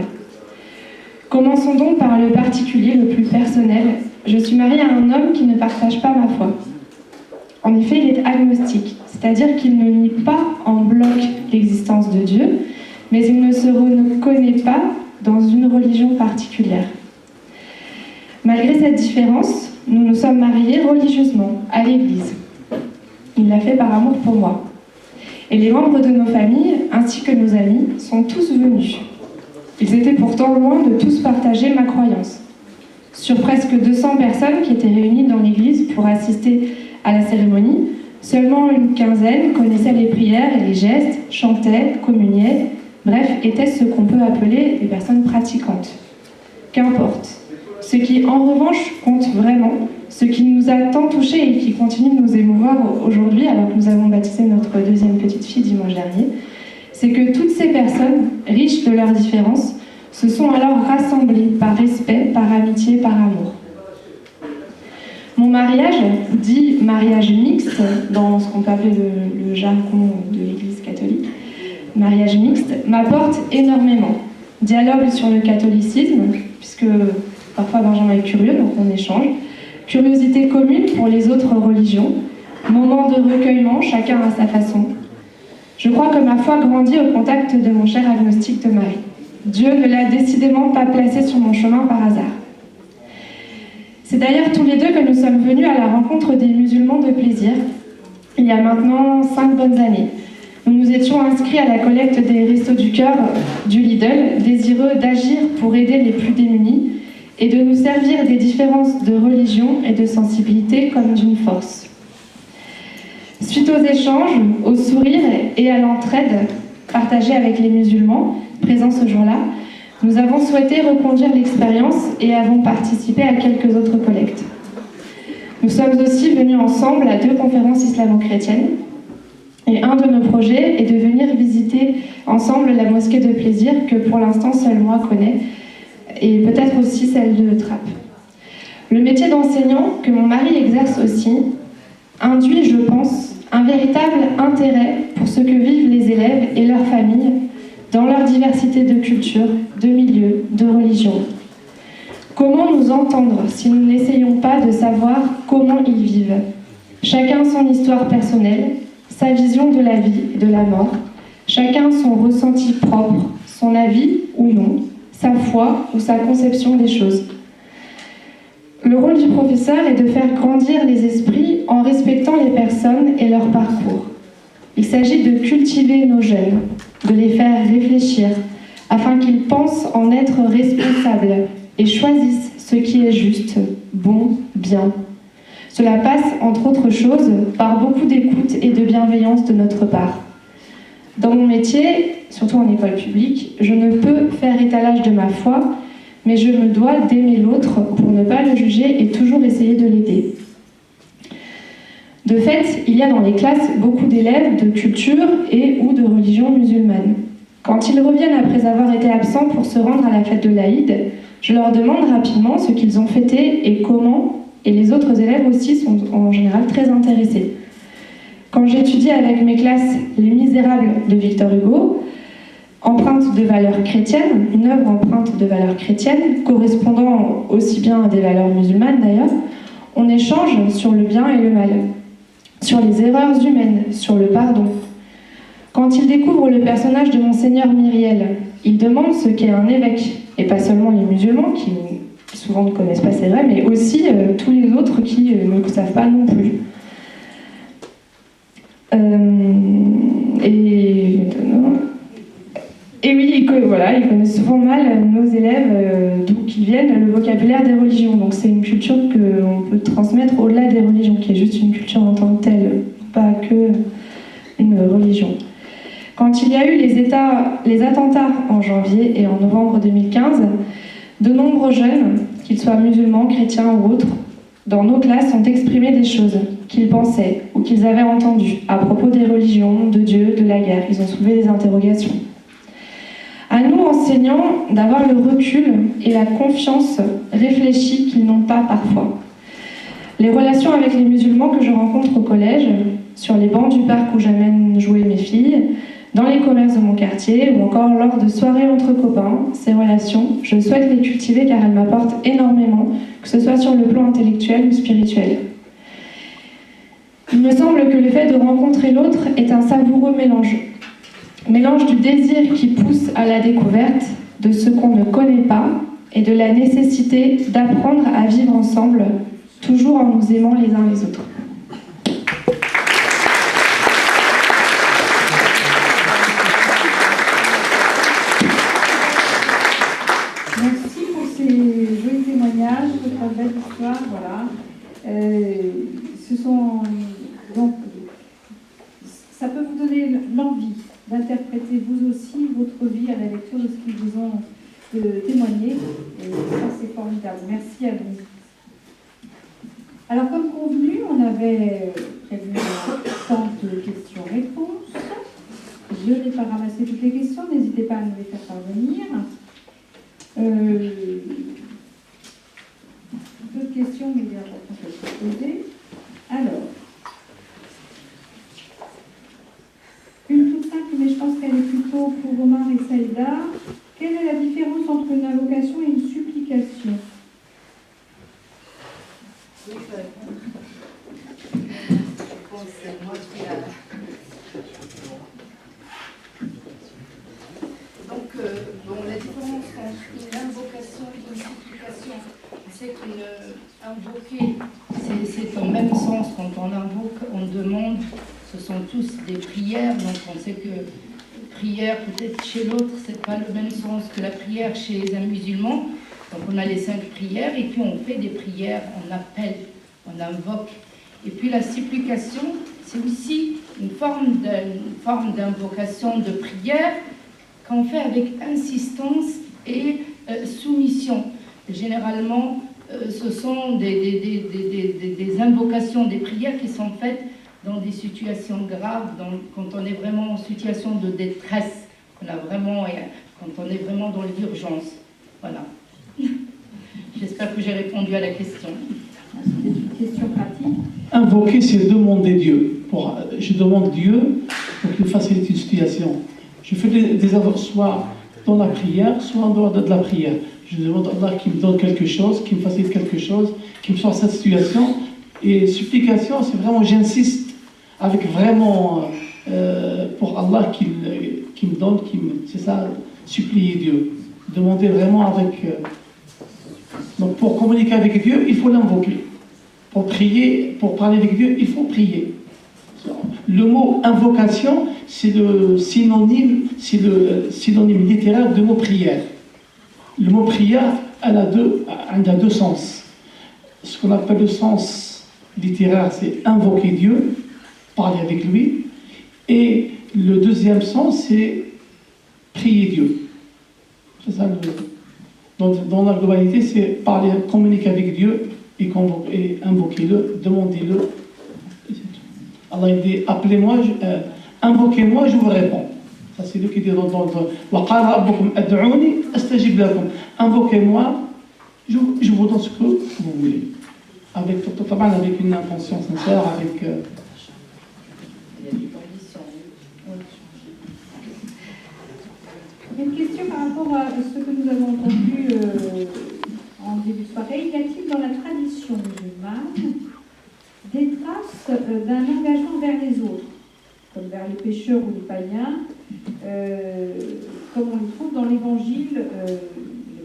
Commençons donc par le particulier, le plus personnel. Je suis mariée à un homme qui ne partage pas ma foi. En effet, il est agnostique, c'est-à-dire qu'il ne nie pas en bloc l'existence de Dieu, mais il ne se reconnaît pas dans une religion particulière. Malgré cette différence, nous nous sommes mariés religieusement, à l'église. Il l'a fait par amour pour moi. Et les membres de nos familles, ainsi que nos amis, sont tous venus. Ils étaient pourtant loin de tous partager ma croyance. Sur presque 200 personnes qui étaient réunies dans l'église pour assister à la cérémonie, seulement une quinzaine connaissaient les prières et les gestes, chantaient, communiaient, bref, étaient ce qu'on peut appeler des personnes pratiquantes. Qu'importe. Ce qui, en revanche, compte vraiment, ce qui nous a tant touchés et qui continue de nous émouvoir aujourd'hui, alors que nous avons baptisé notre deuxième petite fille dimanche dernier, c'est que toutes ces personnes, riches de leurs différences, se sont alors rassemblées par respect, par amitié, par amour. Mon mariage, dit mariage mixte, dans ce qu'on peut appeler le jargon de l'Église catholique, mariage mixte, m'apporte énormément. Dialogue sur le catholicisme, puisque parfois Benjamin est curieux, donc on échange. Curiosité commune pour les autres religions. Moment de recueillement, chacun à sa façon. Je crois que ma foi grandit au contact de mon cher agnostique de Marie. Dieu ne l'a décidément pas placé sur mon chemin par hasard. C'est d'ailleurs tous les deux que nous sommes venus à la rencontre des musulmans de plaisir, il y a maintenant 5 bonnes années. Nous nous étions inscrits à la collecte des Restos du Cœur du Lidl, désireux d'agir pour aider les plus démunis et de nous servir des différences de religion et de sensibilité comme d'une force. Suite aux échanges, aux sourires et à l'entraide partagée avec les musulmans présents ce jour-là, nous avons souhaité reconduire l'expérience et avons participé à quelques autres collectes. Nous sommes aussi venus ensemble à 2 conférences islamo-chrétiennes Et un de nos projets est de venir visiter ensemble la mosquée de Plaisir, que pour l'instant seul moi connais, et peut-être aussi celle de Trappes. Le métier d'enseignant, que mon mari exerce aussi, induit, je pense, un véritable intérêt pour ce que vivent les élèves et leurs familles dans leur diversité de culture, de milieux, de religions. Comment nous entendre si nous n'essayons pas de savoir comment ils vivent? Chacun son histoire personnelle, sa vision de la vie et de la mort, chacun son ressenti propre, son avis ou non, sa foi ou sa conception des choses. Le rôle du professeur est de faire grandir les esprits en respectant les personnes et leur parcours. Il s'agit de cultiver nos jeunes, de les faire réfléchir, afin qu'ils pensent en être responsables et choisissent ce qui est juste, bon, bien. Cela passe, entre autres choses, par beaucoup d'écoute et de bienveillance de notre part. Dans mon métier, surtout en école publique, je ne peux faire étalage de ma foi, mais je me dois d'aimer l'autre pour ne pas le juger et toujours essayer de l'aider. De fait, il y a dans les classes beaucoup d'élèves de culture et ou de religion musulmane. Quand ils reviennent après avoir été absents pour se rendre à la fête de l'Aïd, je leur demande rapidement ce qu'ils ont fêté et comment, et les autres élèves aussi sont en général très intéressés. Quand j'étudie avec mes classes Les Misérables de Victor Hugo, empreinte de valeurs chrétiennes, une œuvre empreinte de valeurs chrétiennes, correspondant aussi bien à des valeurs musulmanes d'ailleurs, on échange sur le bien et le mal, sur les erreurs humaines, sur le pardon. Quand il découvre le personnage de Monseigneur Myriel, il demande ce qu'est un évêque, et pas seulement les musulmans, qui souvent ne connaissent pas, c'est vrai, mais aussi tous les autres qui ne le savent pas non plus. Et oui, voilà, ils connaissent souvent mal nos élèves, d'où qu'ils viennent, le vocabulaire des religions. Donc c'est une culture qu'on peut transmettre au-delà des religions, qui est juste une culture en tant que telle, pas que une religion. Quand il y a eu les attentats en janvier et en novembre 2015, de nombreux jeunes, qu'ils soient musulmans, chrétiens ou autres, dans nos classes ont exprimé des choses qu'ils pensaient ou qu'ils avaient entendues à propos des religions, de Dieu, de la guerre. Ils ont soulevé des interrogations. À nous, enseignants, d'avoir le recul et la confiance réfléchie qu'ils n'ont pas parfois. Les relations avec les musulmans que je rencontre au collège, sur les bancs du parc où j'amène jouer mes filles, dans les commerces de mon quartier ou encore lors de soirées entre copains, ces relations, je souhaite les cultiver car elles m'apportent énormément, que ce soit sur le plan intellectuel ou spirituel. Il me semble que le fait de rencontrer l'autre est un savoureux mélange. Mélange du désir qui pousse à la découverte de ce qu'on ne connaît pas et de la nécessité d'apprendre à vivre ensemble, toujours en nous aimant les uns les autres. Merci pour ces jolis témoignages, votre belle histoire, voilà. Donc, ça peut vous donner l'envie d'interpréter vous aussi votre vie à la lecture de ce qu'ils vous ont témoigné. Et ça, c'est formidable. Merci à vous. Alors, comme convenu, on avait prévu un temps de questions-réponses. Je n'ai pas ramassé toutes les questions, n'hésitez pas à nous les faire parvenir. D'autres questions, mais il est important qu'elles soient posées. Alors, une toute simple, mais je pense qu'elle est plutôt pour Omar et Saïda. Quelle est la différence entre une invocation et une supplication? Oui, je pense que c'est moi qui a... Donc, la différence entre une invocation et une supplication, c'est qu'invoquer, c'est au même sens. Quand on invoque, on demande, ce sont tous des prières, donc on sait que prière peut-être chez l'autre, c'est pas le même sens que la prière chez un musulman. Donc on a les 5 prières et puis on fait des prières, on appelle, on invoque. Et puis la supplication, c'est aussi une forme d'invocation de prière qu'on fait avec insistance et soumission. Généralement, ce sont des invocations, des prières qui sont faites dans des situations graves, quand on est vraiment en situation de détresse, quand on est vraiment dans l'urgence. Voilà. J'espère que j'ai répondu à la question. C'est une question pratique. Invoquer, c'est demander Dieu. Je demande Dieu pour qu'il facilite une situation. Je fais des efforts soit dans la prière, soit en dehors de la prière. Je demande à Allah qu'il me donne quelque chose, qu'il me facilite quelque chose, qu'il me sorte cette situation. Et supplication, c'est vraiment, j'insiste, avec vraiment, pour Allah qu'il me donne, c'est ça, supplier Dieu. Demander vraiment avec... donc pour communiquer avec Dieu, il faut l'invoquer. Pour prier, pour parler avec Dieu, il faut prier. Le mot invocation, c'est le synonyme littéraire de mot prière. Le mot prière, elle a deux sens. Ce qu'on appelle le sens littéraire, c'est invoquer Dieu, parler avec lui. Et le deuxième sens, c'est prier Dieu. C'est ça dans la globalité, c'est parler, communiquer avec Dieu et invoquer-le, demandez-le. Allah dit, appelez-moi, invoquez-moi, je vous réponds. Ça c'est lui qui dit dans invoquez-moi, je vous donne ce que vous voulez. Avec une intention sincère, avec... Une question par rapport à ce que nous avons entendu en début de soirée. Y a-t-il dans la tradition musulmane des traces d'un engagement vers les autres, comme vers les pécheurs ou les païens, comme on le trouve dans l'évangile de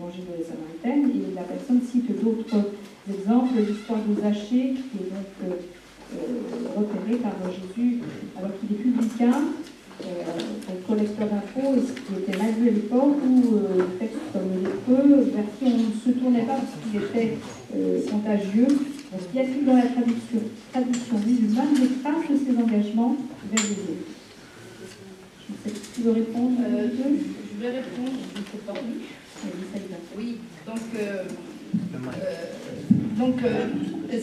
la Samaritaine, et la personne cite d'autres exemples, l'histoire de Zachée, qui est donc repérée par Jésus alors qu'il est publicain, collecteur d'impôts, et ce qui était mal vu à l'époque, où texte comme lépreux, vers qui on ne se tournait pas parce qu'il était contagieux. Donc, y a-t-il dans la tradition musulmane des traces de ces engagements vers les autres? Je ne sais pas si tu veux répondre. Je vais répondre, je ne sais pas. Oui, donc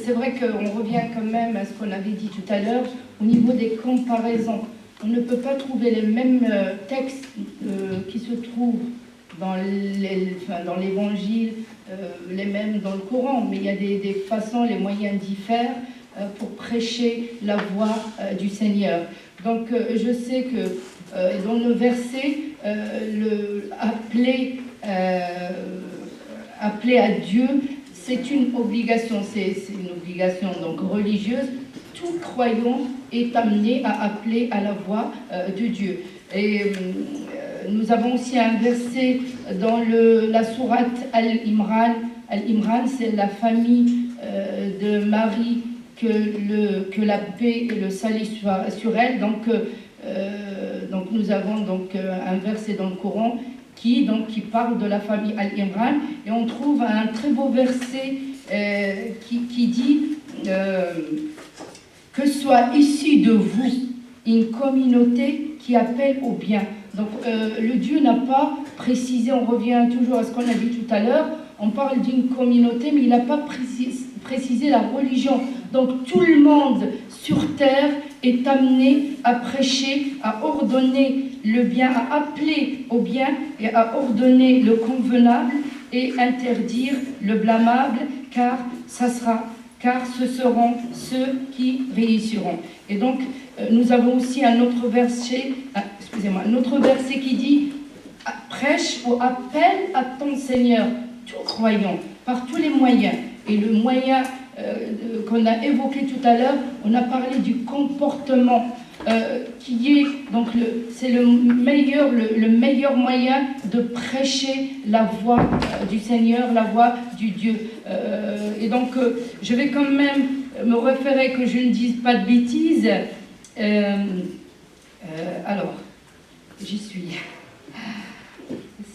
c'est vrai qu'on revient quand même à ce qu'on avait dit tout à l'heure, au niveau des comparaisons. On ne peut pas trouver les mêmes textes qui se trouvent dans l'évangile, les mêmes dans le Coran, mais il y a des façons, les moyens diffèrent pour prêcher la voix du Seigneur. Donc je sais que dans le verset, appeler à Dieu, c'est une obligation, donc religieuse. Tout croyant est amené à appeler à la voix de Dieu. Et nous avons aussi un verset dans la sourate Al-Imran. Al-Imran, c'est la famille de Marie, que la paix et le salut soient sur elle. Donc nous avons un verset dans le Coran qui parle de la famille Al-Imran. Et on trouve un très beau verset qui dit que soit issue de vous une communauté qui appelle au bien. Donc le Dieu n'a pas précisé, on revient toujours à ce qu'on a dit tout à l'heure, on parle d'une communauté, mais il n'a pas précisé la religion. Donc tout le monde sur terre est amené à prêcher, à ordonner le bien, à appeler au bien et à ordonner le convenable et interdire le blâmable, car ce seront ceux qui réussiront. Et donc, nous avons aussi un autre verset qui dit « Prêche ou appelle à ton Seigneur, tout croyant, par tous les moyens. » Et le moyen qu'on a évoqué tout à l'heure, on a parlé du comportement qui est, donc c'est le meilleur moyen de prêcher la voix du Seigneur, la voix du Dieu. Et donc, je vais quand même me référer que je ne dise pas de bêtises. Alors, j'y suis.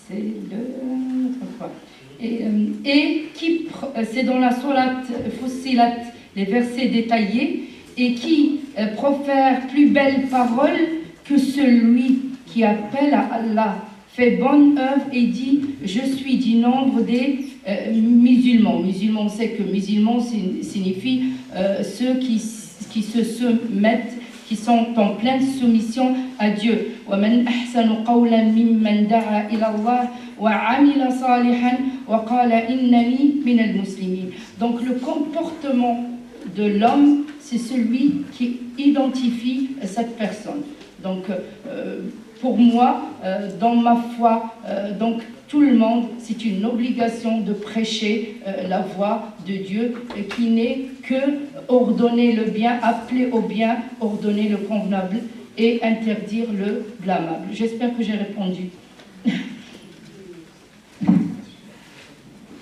C'est l'autre fois. C'est dans la sourate Fussilat, les versets détaillés, et qui profère plus belle parole que celui qui appelle à Allah, fait bonne œuvre et dit « Je suis du nombre des musulmans ». Musulmans, on sait que musulmans signifie ceux qui qui se soumettent, qui sont en pleine soumission à Dieu. وَمَنْ أَحْسَنُ قَوْلًا مِمَّنْ دَعَا إِلَى اللَّهِ وَعَمِلَ صَالِحًا وَقَالَ إِنَّنِي مِنَ الْمُسْلِمِينَ. Donc le comportement de l'homme, c'est celui qui identifie cette personne. Donc pour moi, dans ma foi, donc tout le monde, c'est une obligation de prêcher la voix de Dieu qui n'est que ordonner le bien, appeler au bien, ordonner le convenable et interdire le blâmable. J'espère que j'ai répondu.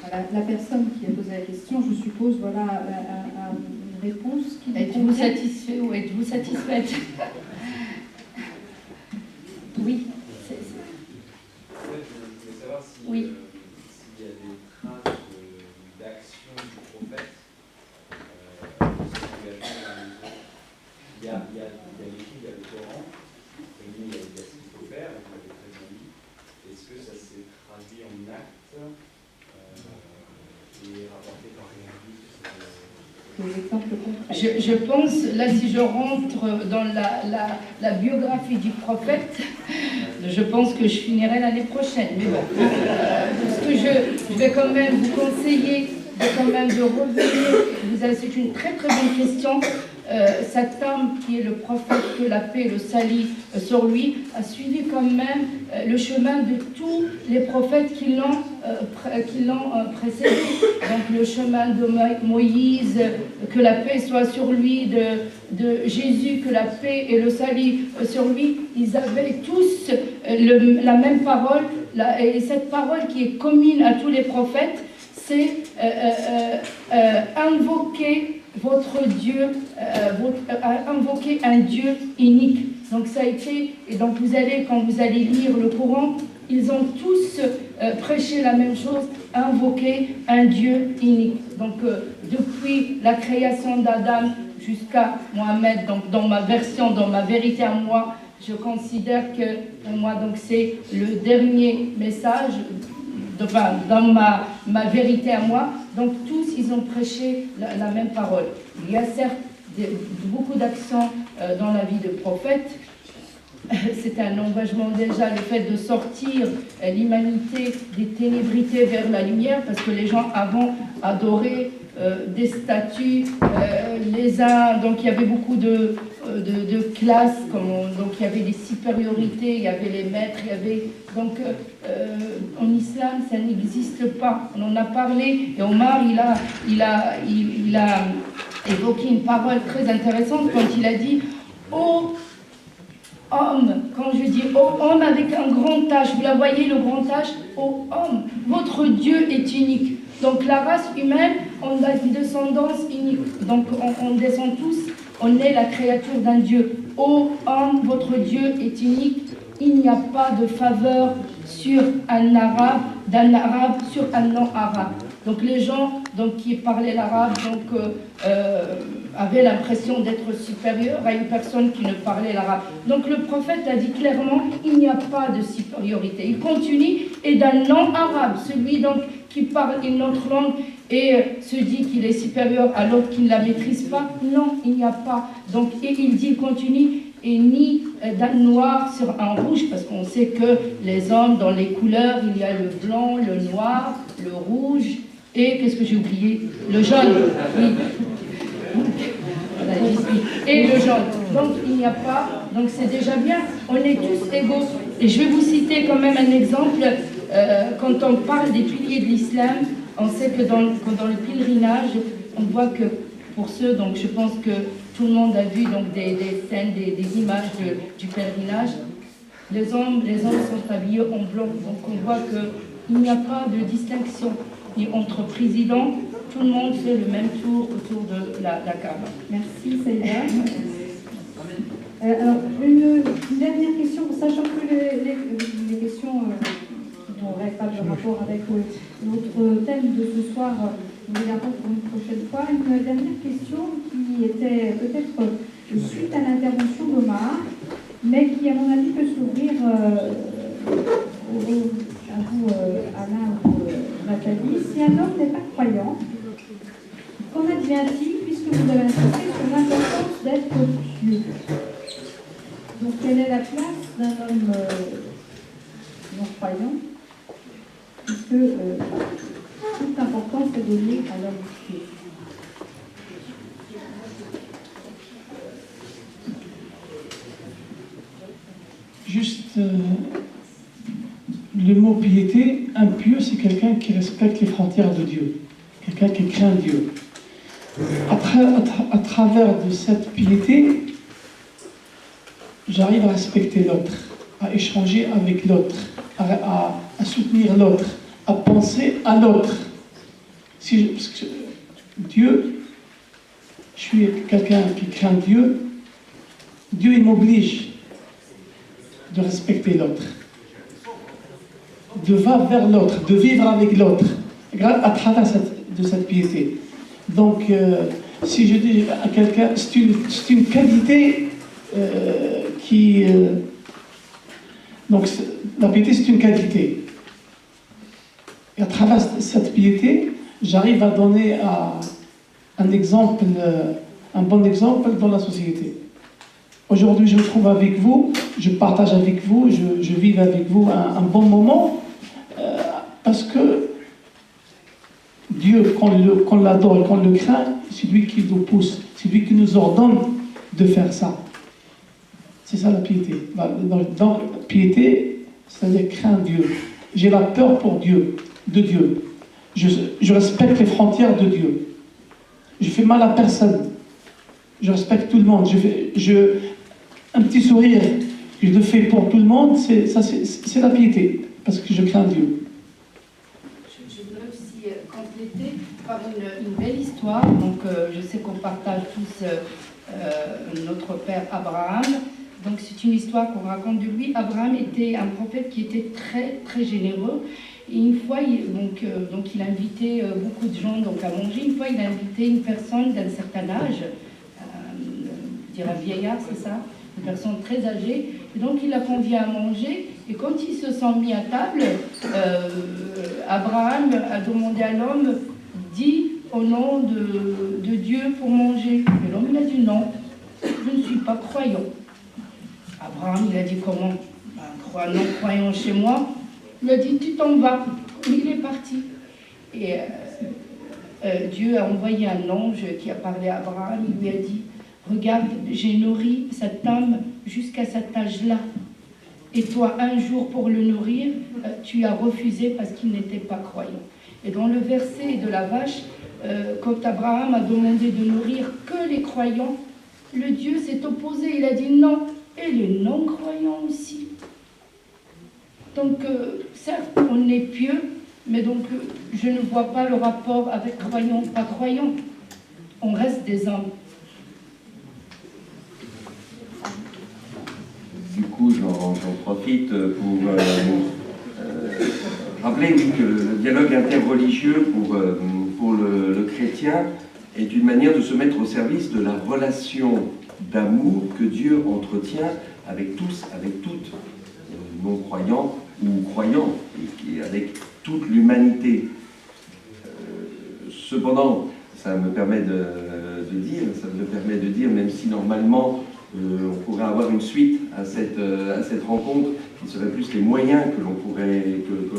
Voilà, la personne qui a posé la question, je suppose, voilà une réponse qui Êtes-vous satisfait ou êtes-vous satisfaite? Oui. Oui. S'il y a des traces d'action du prophète, il y a l'écrit, il y a le Coran, et il y a ce qu'il faut faire, vous l'avez très bien dit. Est-ce que ça s'est traduit en actes et rapporté par Je pense, là, si je rentre dans la biographie du prophète, je pense que je finirai l'année prochaine. Mais bon, ce que je vais quand même vous conseiller de revenir. C'est une très très bonne question. Cet homme qui est le prophète, que la paix et le salut sur lui, a suivi quand même le chemin de tous les prophètes qui l'ont précédé. Donc le chemin de Moïse, que la paix soit sur lui, de Jésus, que la paix et le salut sur lui. Ils avaient tous la même parole, et cette parole qui est commune à tous les prophètes, c'est invoquer votre Dieu, invoquer un Dieu unique. Donc ça a été, et donc quand vous allez lire le Coran, ils ont tous prêché la même chose, invoquer un Dieu unique. Donc depuis la création d'Adam jusqu'à Mohammed, donc dans ma version, dans ma vérité à moi, je considère que pour moi donc c'est le dernier message. Dans ma vérité à moi, donc tous ils ont prêché la même parole. Il y a certes beaucoup d'actions dans la vie de prophète. C'est un engagement déjà, le fait de sortir l'humanité des ténébrités vers la lumière, parce que les gens avant adoraient des statues, les uns, donc il y avait beaucoup de classes, donc il y avait des supériorités, il y avait les maîtres, il y avait donc en islam ça n'existe pas. On en a parlé et Omar il a évoqué une parole très intéressante quand il a dit ô homme, quand je dis ô homme avec un grand H, vous la voyez le grand H, ô homme, votre Dieu est unique. Donc la race humaine, on a une descendance unique. Donc on descend tous, on est la créature d'un Dieu. Ô homme, votre Dieu est unique. Il n'y a pas de faveur sur un arabe, d'un arabe sur un non-arabe. Donc les gens qui parlaient l'arabe avaient l'impression d'être supérieurs à une personne qui ne parlait l'arabe. Donc le prophète a dit clairement, il n'y a pas de supériorité. Il continue, et d'un non-arabe, celui donc qui parle une autre langue et se dit qu'il est supérieur à l'autre qui ne la maîtrise pas, non, il n'y a pas. Donc, et il continue, et ni d'un noir sur un rouge, parce qu'on sait que les hommes, dans les couleurs, il y a le blanc, le noir, le rouge, et qu'est-ce que j'ai oublié? Le jaune. Oui. Et le jaune. Donc il n'y a pas, donc c'est déjà bien, on est tous égaux. Et je vais vous citer quand même un exemple, quand on parle des piliers de l'islam, on sait que dans le pèlerinage, on voit que pour ceux, donc je pense que tout le monde a vu donc des scènes, des images du pèlerinage, les hommes sont habillés en blanc, donc on voit qu'il n'y a pas de distinction. Et entre présidents, tout le monde fait le même tour autour de la Kaaba. Merci Saïda. Alors, une dernière question, sachant que les questions n'auraient pas de rapport avec notre thème de ce soir, nous les gardons pour une prochaine fois. Une dernière question qui était peut-être suite à l'intervention d'Omar, mais qui, à mon avis, peut s'ouvrir à vous, Alain ou Nathalie. Si un homme n'est pas croyant, qu'en advient-il, puisque vous avez insisté sur l'importance d'être pieux. Donc quelle est la place d'un homme non-croyant? Puisque toute l'importance est donnée à l'homme pieux. Juste le mot piété, un pieux, c'est quelqu'un qui respecte les frontières de Dieu, quelqu'un qui craint Dieu. À travers de cette piété, j'arrive à respecter l'autre, à échanger avec l'autre, à soutenir l'autre, à penser à l'autre. Parce que Dieu, je suis quelqu'un qui craint Dieu, Dieu il m'oblige de respecter l'autre, de va vers l'autre, de vivre avec l'autre, à travers cette piété. Donc, si je dis à quelqu'un, c'est une qualité donc, la piété, c'est une qualité. Et à travers cette piété, j'arrive à donner un bon exemple dans la société. Aujourd'hui, je me trouve avec vous, je partage avec vous, je vis avec vous un bon moment, parce que Dieu, qu'on l'adore, qu'on le craint, c'est lui qui nous pousse, c'est lui qui nous ordonne de faire ça. C'est ça la piété. Donc, piété, c'est-à-dire craindre Dieu. J'ai la peur pour Dieu, de Dieu. Je respecte les frontières de Dieu. Je fais mal à personne. Je respecte tout le monde. Un petit sourire que je le fais pour tout le monde, c'est la piété, parce que je crains Dieu. Je voudrais aussi compléter par une belle histoire. Donc, je sais qu'on partage tous notre père Abraham. Donc, c'est une histoire qu'on raconte de lui. Abraham était un prophète qui était très, très généreux. Et une fois, il invitait beaucoup de gens donc, à manger. Une fois, il a invité une personne d'un certain âge, je dirais un vieillard, c'est ça, une personne très âgée. Et donc, il l'a convié à manger. Et quand ils se sont mis à table, Abraham a demandé à l'homme, dis au nom de Dieu pour manger. Et l'homme, il a dit non, je ne suis pas croyant. Abraham, il a dit comment? Un non-croyant chez moi. Il a dit, tu t'en vas. Il est parti. Et Dieu a envoyé un ange qui a parlé à Abraham. Il lui a dit, regarde, j'ai nourri cette âme jusqu'à cet âge-là. Et toi, un jour pour le nourrir, tu as refusé parce qu'il n'était pas croyant. Et dans le verset de la vache, quand Abraham a demandé de nourrir que les croyants, le Dieu s'est opposé. Il a dit non, et les non-croyants aussi. Donc, certes, on est pieux, mais donc je ne vois pas le rapport avec croyants, pas croyants. On reste des hommes. Du coup, j'en profite pour rappeler que le dialogue interreligieux pour le chrétien est une manière de se mettre au service de la relation d'amour que Dieu entretient avec tous, avec toutes, non-croyants ou croyants, et avec toute l'humanité. Cependant, ça me permet de dire, même si normalement on pourrait avoir une suite à cette rencontre, qui serait plus les moyens que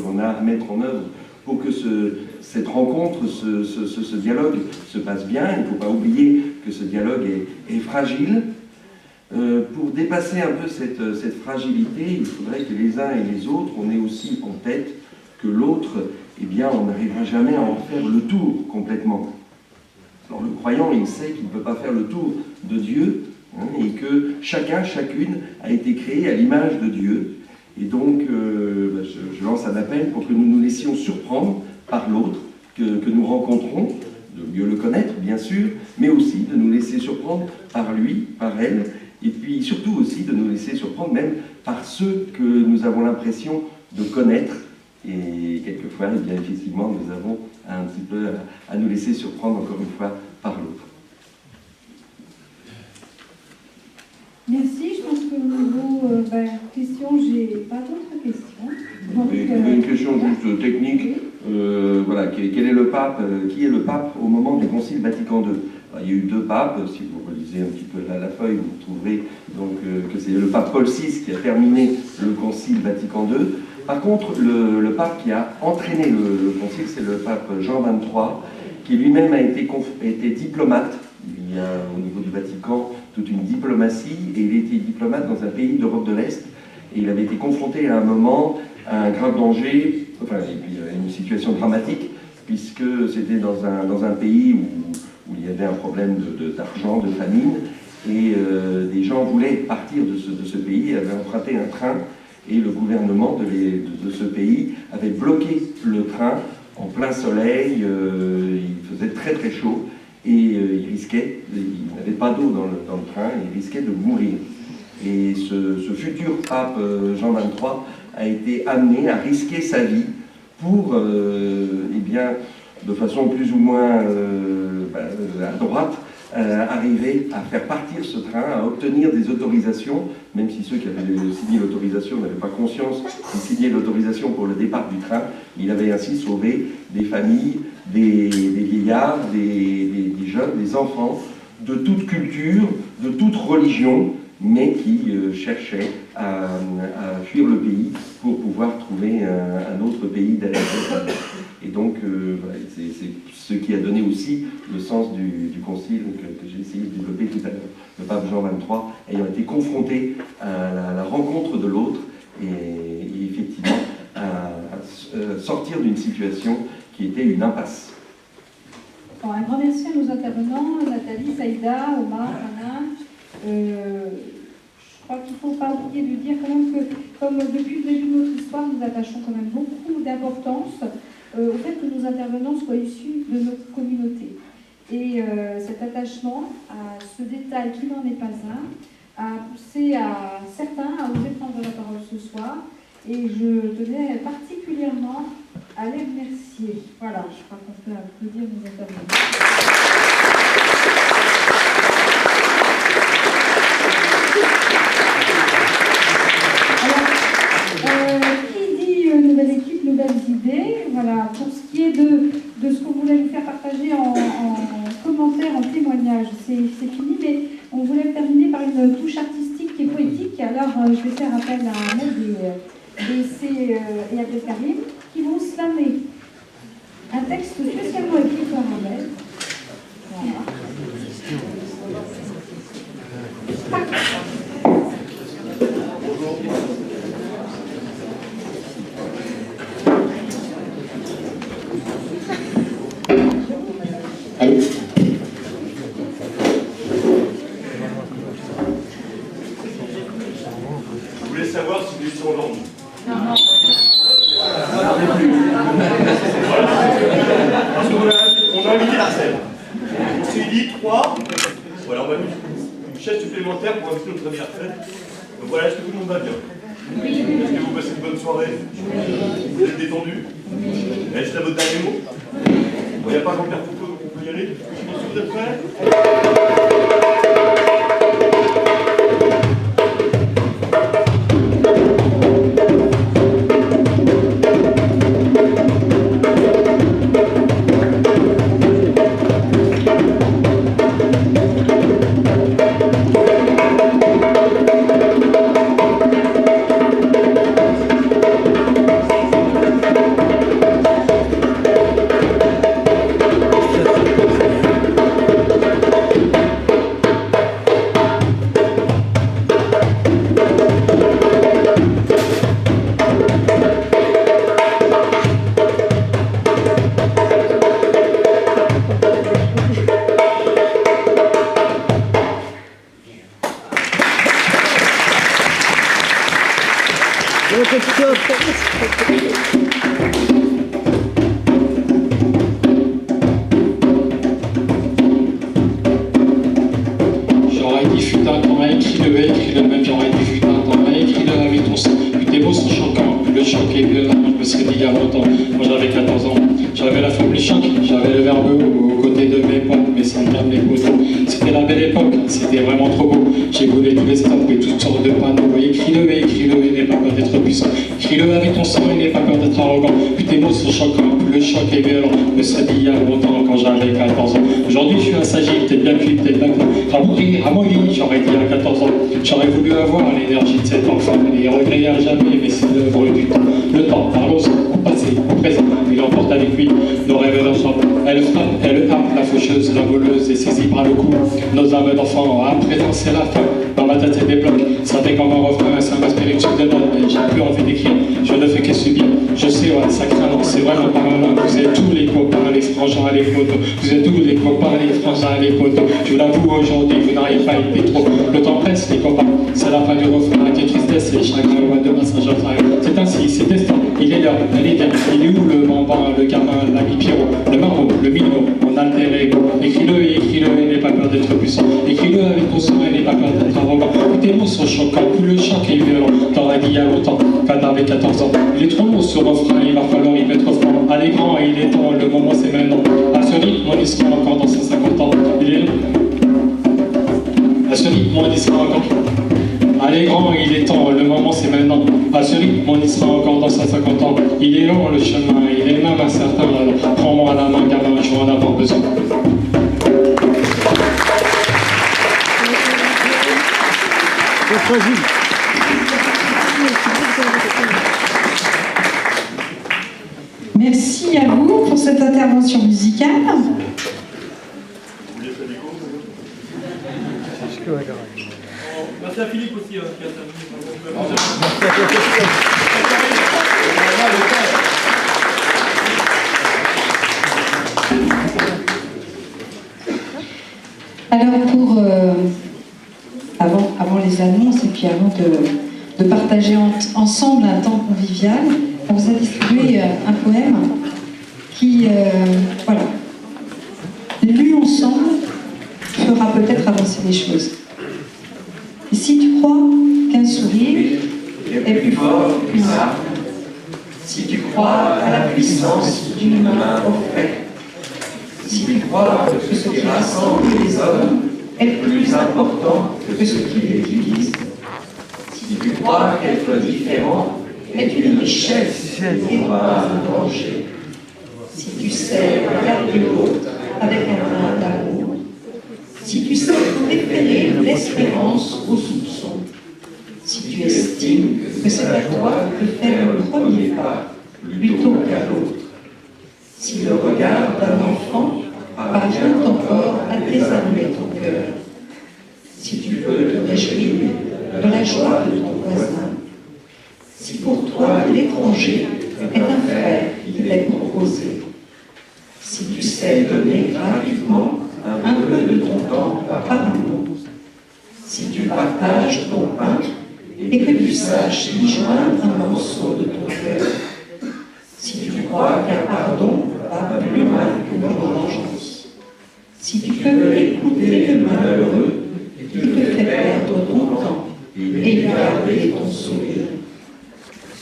l'on a à mettre en œuvre pour que cette rencontre, ce dialogue se passe bien. Il ne faut pas oublier que ce dialogue est fragile. Pour dépasser un peu cette fragilité, il faudrait que les uns et les autres, on ait aussi en tête que l'autre, eh bien, on n'arrivera jamais à en faire le tour complètement. Alors le croyant, il sait qu'il ne peut pas faire le tour de Dieu, et que chacun, chacune a été créé à l'image de Dieu. Et donc, je lance un appel pour que nous nous laissions surprendre par l'autre que nous rencontrons, de mieux le connaître, bien sûr, mais aussi de nous laisser surprendre par lui, par elle, et puis surtout aussi de nous laisser surprendre même par ceux que nous avons l'impression de connaître. Et quelquefois, eh bien, effectivement, nous avons un petit peu à nous laisser surprendre encore une fois par l'autre. Merci, je pense que au niveau questions, j'ai pas d'autres questions. Donc, une question juste technique. Voilà, quel est le pape, qui est le pape au moment du Concile Vatican II? Alors, il y a eu 2 papes, si vous relisez un petit peu la feuille, vous trouverez donc, que c'est le pape Paul VI qui a terminé le concile Vatican II. Par contre, le pape qui a entraîné le concile, c'est le pape Jean XXIII, qui lui-même a été diplomate. Il y a au niveau du Vatican toute une diplomatie, et il était diplomate dans un pays d'Europe de l'Est, et il avait été confronté à un moment à un grave danger, enfin, et puis à une situation dramatique, puisque c'était dans un pays où il y avait un problème d'argent, de famine, et des gens voulaient partir de ce pays, avaient emprunté un train, et le gouvernement de ce pays avait bloqué le train en plein soleil, il faisait très très chaud, et il n'avait pas d'eau dans le train, et il risquait de mourir. Et ce futur pape Jean XXIII a été amené à risquer sa vie pour, eh bien, de façon plus ou moins à droite, arriver à faire partir ce train, à obtenir des autorisations, même si ceux qui avaient signé l'autorisation n'avaient pas conscience qu'ils signaient l'autorisation pour le départ du train. Il avait ainsi sauvé des familles, des vieillards, des jeunes, des enfants, de toute culture, de toute religion, mais qui cherchaient à fuir le pays pour pouvoir trouver un autre pays derrière eux. Et donc, voilà, c'est ce qui a donné aussi le sens du concile que j'ai essayé de développer tout à l'heure. Le pape Jean XXIII ayant été confronté à la rencontre de l'autre et effectivement à sortir d'une situation qui était une impasse. Bon, un grand merci à nos intervenants, Nathalie, Saïda, Omar, Anna. Je crois qu'il ne faut pas oublier de dire quand même que, comme depuis le début de notre histoire, nous attachons quand même beaucoup d'importance au fait que nos intervenants soient issus de notre communauté. Et cet attachement à ce détail qui n'en est pas un a poussé à certains à oser prendre la parole ce soir. Et je tenais particulièrement à les remercier. Voilà, je crois qu'on peut applaudir nos intervenants. Nouvelle équipe, nouvelles idées. Voilà, pour ce qui est de ce qu'on voulait vous faire partager en commentaire, en témoignage, c'est fini, mais on voulait terminer par une touche artistique et poétique. Alors, je vais faire appel à Ahmed et Abdelkarim qui vont slammer un texte spécialement écrit par Ahmed. Voilà. Allô ? Je voulais savoir si vous étiez en langue. Non. Voilà. Parce qu'on a invité la scène. On s'est dit 3. Voilà, on va mettre une chaise supplémentaire pour inviter notre ami Arcel. Donc voilà, est-ce que tout le monde va bien? Oui. Est-ce que vous passez une bonne soirée? Oui. Vous êtes détendu? Oui. Est-ce que c'est votre dernier mot? Il n'y a pas Jean-Pierre Foucault, donc on peut y aller. Je pense que vous êtes prêts? J'aurais dit futin qu'on m'a écrit le même, j'aurais dit futin qu'on m'a écrit le avec ton sang. Puis tes mots sont choquants, puis le choc est violent. serais dit il y a longtemps, quand j'avais 14 ans. J'avais la forme du choc, j'avais le verbe aux côtés de mes potes, mes sandales, mes potos. C'était la belle époque, c'était vraiment trop beau. J'ai volé tous les stops et toutes sortes de panneaux. Écris-le et n'aie pas peur d'être puissant. Écris-le avec ton sang et n'aie pas peur d'être arrogant. Plus tes mots sont choquants, plus le choc est violent. Me serait dit il y a longtemps, quand j'avais 14 ans. Aujourd'hui, je suis assagi, peut-être bien cuit, peut-être bien clos. Rabougri, ramolli, j'aurais dit à 14 ans. J'aurais voulu avoir l'énergie de cet enfant. Les regrets à jamais, mais c'est l'œuvre du temps. Le temps, parlons-en, au passé, au présent. Il emporte avec lui nos rêves d'enfants. Elle frappe, elle happe, la faucheuse, la voleuse, est saisie par le cou. Nos âmes d'enfants, à présent c'est la fin. Dans ma tête c'est des blocs, ça fait comme un refrain, ça m'inspire une suite de notes, mais j'ai plus envie d'écrire, je ne fais que subir. Je sais, ouais, ça craint, non, c'est vraiment pas malin. Vous êtes tous les copains, les frangins, les potos. Vous êtes tous les copains, les frangins, les potos. Je vous l'avoue aujourd'hui, vous n'arrivez pas à être trop. Le temps presse, les copains, c'est la fin du refrain. Quelle tristesse et chagrin, ouais, demain ça j'entends. C'est ainsi, c'est destin, il est là, elle est bien. Il est où le bambin, le gamin, l'ami Pierrot, le marmot, le minot, mon alter ego. Écris-le et n'aie pas peur d'être puissant. Écris-le avec ton sang et n'aie pas peur d'être arrogant. Tes mots sont choquants, plus le choc est violent. T'aurais dit il y a longtemps, quand t'avais 14 ans. Il est trop long ce refrain, il va falloir y mettre franc. Allez grand, il est temps, le moment c'est maintenant. À ce rythme, on y sera encore dans 150 ans. Il est long. À ce rythme, on y sera encore. Allez grand, il est temps, le moment c'est maintenant. À ce rythme, on y sera encore dans 150 ans. Il est long le chemin, il est même incertain. Alors prends-moi la main, gamin, je vais en avoir besoin. Merci à vous pour cette intervention musicale. Merci à Philippe aussi qui a intervenu. Alors avant les annonces et puis avant de partager ensemble un temps convivial, on vous a distribué un poème qui, voilà, lu ensemble, fera peut-être avancer les choses. Et si tu crois qu'un sourire est plus fort qu'une arme, si tu crois à la puissance d'une main offerte, si tu crois que ce qui rassemble les hommes est plus important que ce qui les divise, si tu crois qu'être différent est une richesse et pas un danger, si tu sais regarder l'autre avec un brin d'amour, si tu sais préférer l'espérance au soupçon, si tu estimes que c'est à toi de faire le premier pas plutôt qu'à l'autre, si le regard d'un enfant parvient encore à désarmer ton cœur, si tu peux te réjouir de la joie de ton voisin, si pour toi l'étranger est un frère qui t'est proposé, si tu sais donner gratuitement un peu de ton temps par amour, si tu partages ton pain et que tu saches y joindre un morceau de ton cœur, si tu crois qu'un pardon va plus loin que la vengeance, si tu peux écouter le malheureux qui te fait perdre ton temps et garder ton sourire,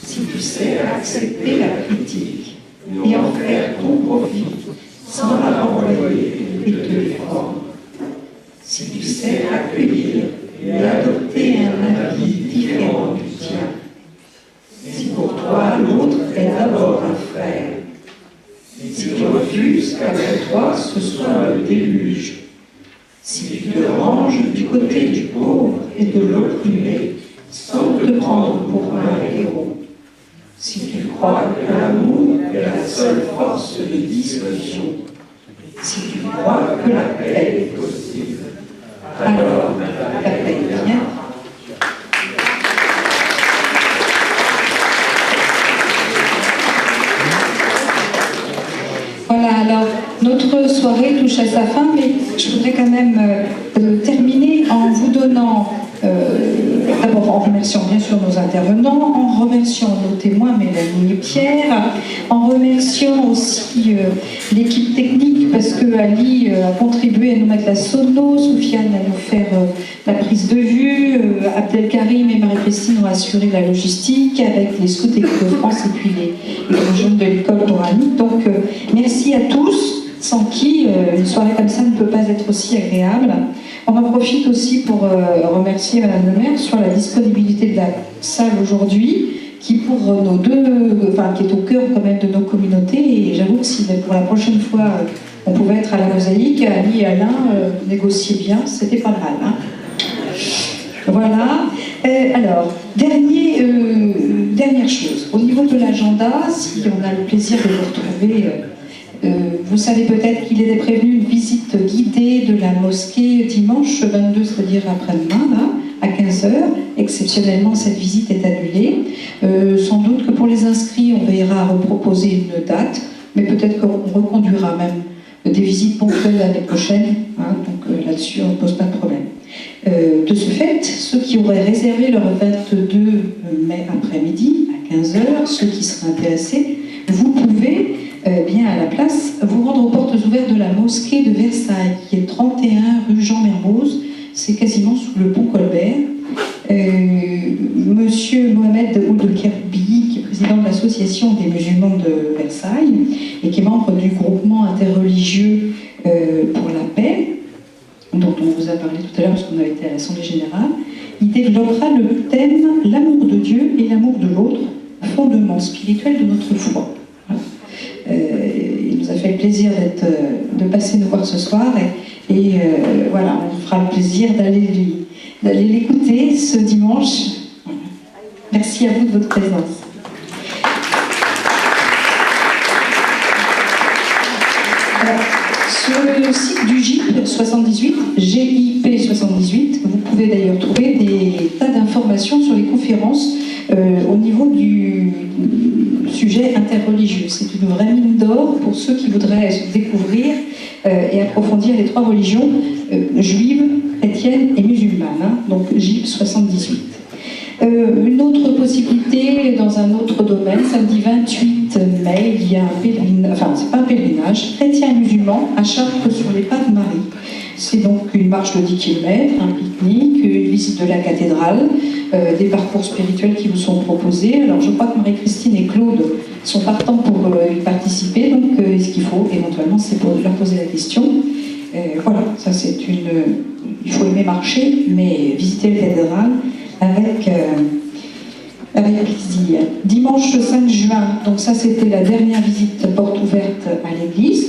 si tu sais accepter la critique et en faire ton profit sans la renvoyer et te défendre, si tu sais accueillir et adopter un avis différent du tien, si pour toi l'autre est d'abord un frère, si tu refuses qu'après toi ce soit le déluge, si tu te ranges du côté du pauvre et de l'opprimé sans te prendre pour un héros, si tu crois que l'amour est la seule force de dissolution, si tu crois que la paix est possible, alors la paix vient. Voilà, alors notre soirée touche à sa fin, mais je voudrais quand même terminer en vous donnant, d'abord en remerciant bien sûr nos intervenants, en remerciant nos témoins Mélanie et Pierre, en remerciant aussi l'équipe technique, parce que Ali a contribué à nous mettre la sono, Soufiane à nous faire la prise de vue, Abdelkarim et Marie-Christine ont assuré la logistique avec les scouts et de France et puis les jeunes de l'école coranique. Donc merci à tous, sans qui une soirée comme ça ne peut pas être aussi agréable. On en profite aussi pour remercier Madame le maire sur la disponibilité de la salle aujourd'hui, qui pour nos qui est au cœur quand même de nos communautés. Et j'avoue que si pour la prochaine fois on pouvait être à la mosaïque, Ali et Alain négociaient bien, c'était pas mal. Hein. Voilà. Alors, dernière chose. Au niveau de l'agenda, si on a le plaisir de vous retrouver, vous savez peut-être qu'il était prévenu une visite guidée de la mosquée dimanche 22, c'est-à-dire après-demain, là, à 15h. Exceptionnellement, cette visite est annulée. Sans doute que pour les inscrits, on veillera à reproposer une date, mais peut-être qu'on reconduira même des visites ponctuelles l'année prochaine. Hein, donc là-dessus, on ne pose pas de problème. De ce fait, ceux qui auraient réservé leur 22 mai après-midi à 15h, ceux qui seraient intéressés, vous pouvez bien à la place vous rendre aux portes ouvertes de la mosquée de Versailles, qui est 31 rue Jean Mermoz, c'est quasiment sous le pont Colbert. Monsieur Mohamed Ould Kerbi, qui est président de l'association des musulmans de Versailles et qui est membre du groupement interreligieux pour la paix, dont on vous a parlé tout à l'heure parce qu'on avait été à l'Assemblée Générale, il développera le thème « L'amour de Dieu et l'amour de l'autre, fondement spirituel de notre foi ». Il nous a fait le plaisir de passer nous voir ce soir et voilà, on fera le plaisir d'aller l'écouter ce dimanche. Voilà. Merci à vous de votre présence. Sur le site du GIP 78, GIP 78, vous pouvez d'ailleurs trouver des tas d'informations sur les conférences au niveau du sujet interreligieux. C'est une vraie mine d'or pour ceux qui voudraient découvrir et approfondir les trois religions juives, chrétiennes et musulmanes. Hein, donc GIP 78. Une autre possibilité dans un autre domaine, samedi 28 mai, il y a un pèlerinage, enfin c'est pas un pèlerinage, chrétien et musulman à Chartres sur les pas de Marie. C'est donc une marche de 10 km, un pique-nique, une visite de la cathédrale, des parcours spirituels qui vous sont proposés. Alors je crois que Marie-Christine et Claude sont partants pour y participer, donc ce qu'il faut éventuellement c'est pour leur poser la question. Voilà, ça c'est il faut aimer marcher, mais visiter la cathédrale avec plaisir. Dimanche 5 juin, donc ça c'était la dernière visite porte ouverte à l'église,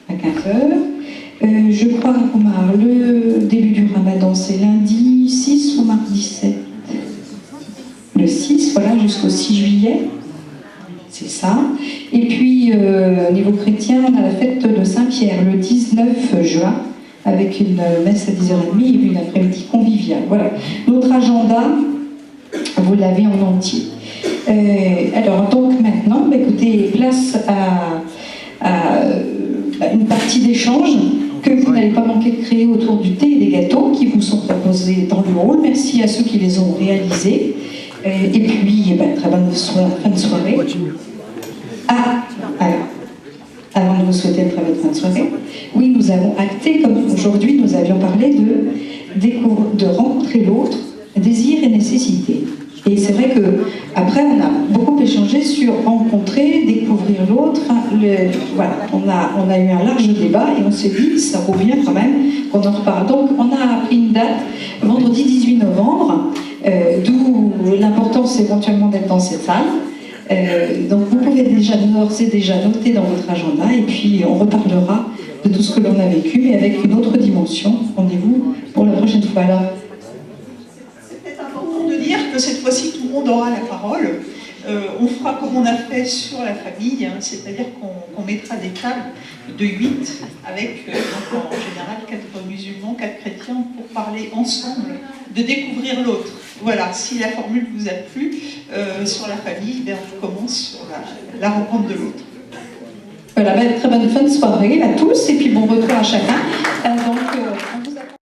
à 15h. Je crois qu'Omar, le début du ramadan c'est lundi 6 ou mardi 7 ? Le 6, voilà, jusqu'au 6 juillet. C'est ça. Et puis, au niveau chrétien, on a la fête de Saint-Pierre le 19 juin, avec une messe à 10h30 et puis une après-midi conviviale. Voilà. Notre agenda, vous l'avez en entier. Alors, donc maintenant, écoutez, place à une partie d'échange que vous n'allez pas manquer de créer autour du thé et des gâteaux qui vous sont proposés dans le hall. Merci à ceux qui les ont réalisés. Et puis, très bonne fin de soirée. Ah, alors, avant de vous souhaiter une très bonne fin de soirée, oui, nous avons acté, comme aujourd'hui, nous avions parlé de rencontrer l'autre, désir et nécessité. Et c'est vrai qu'après, on a beaucoup échangé sur rencontrer, découvrir l'autre. Voilà, on a eu un large débat et on s'est dit, ça vaut bien quand même qu'on en reparle. Donc, on a pris une date, vendredi 18 novembre, d'où l'importance éventuellement d'être dans cette salle. Donc, vous pouvez déjà noter dans votre agenda et puis on reparlera de tout ce que l'on a vécu, mais avec une autre dimension. Rendez-vous pour la prochaine fois. Alors, que cette fois-ci tout le monde aura la parole. On fera comme on a fait sur la famille, hein, c'est-à-dire qu'on mettra des tables de 8 avec donc en général 4 musulmans, 4 chrétiens pour parler ensemble, de découvrir l'autre. Voilà, si la formule vous a plu sur la famille, on commence sur la rencontre de l'autre. Voilà, très bonne fin de soirée à tous et puis bon retour à chacun. Donc,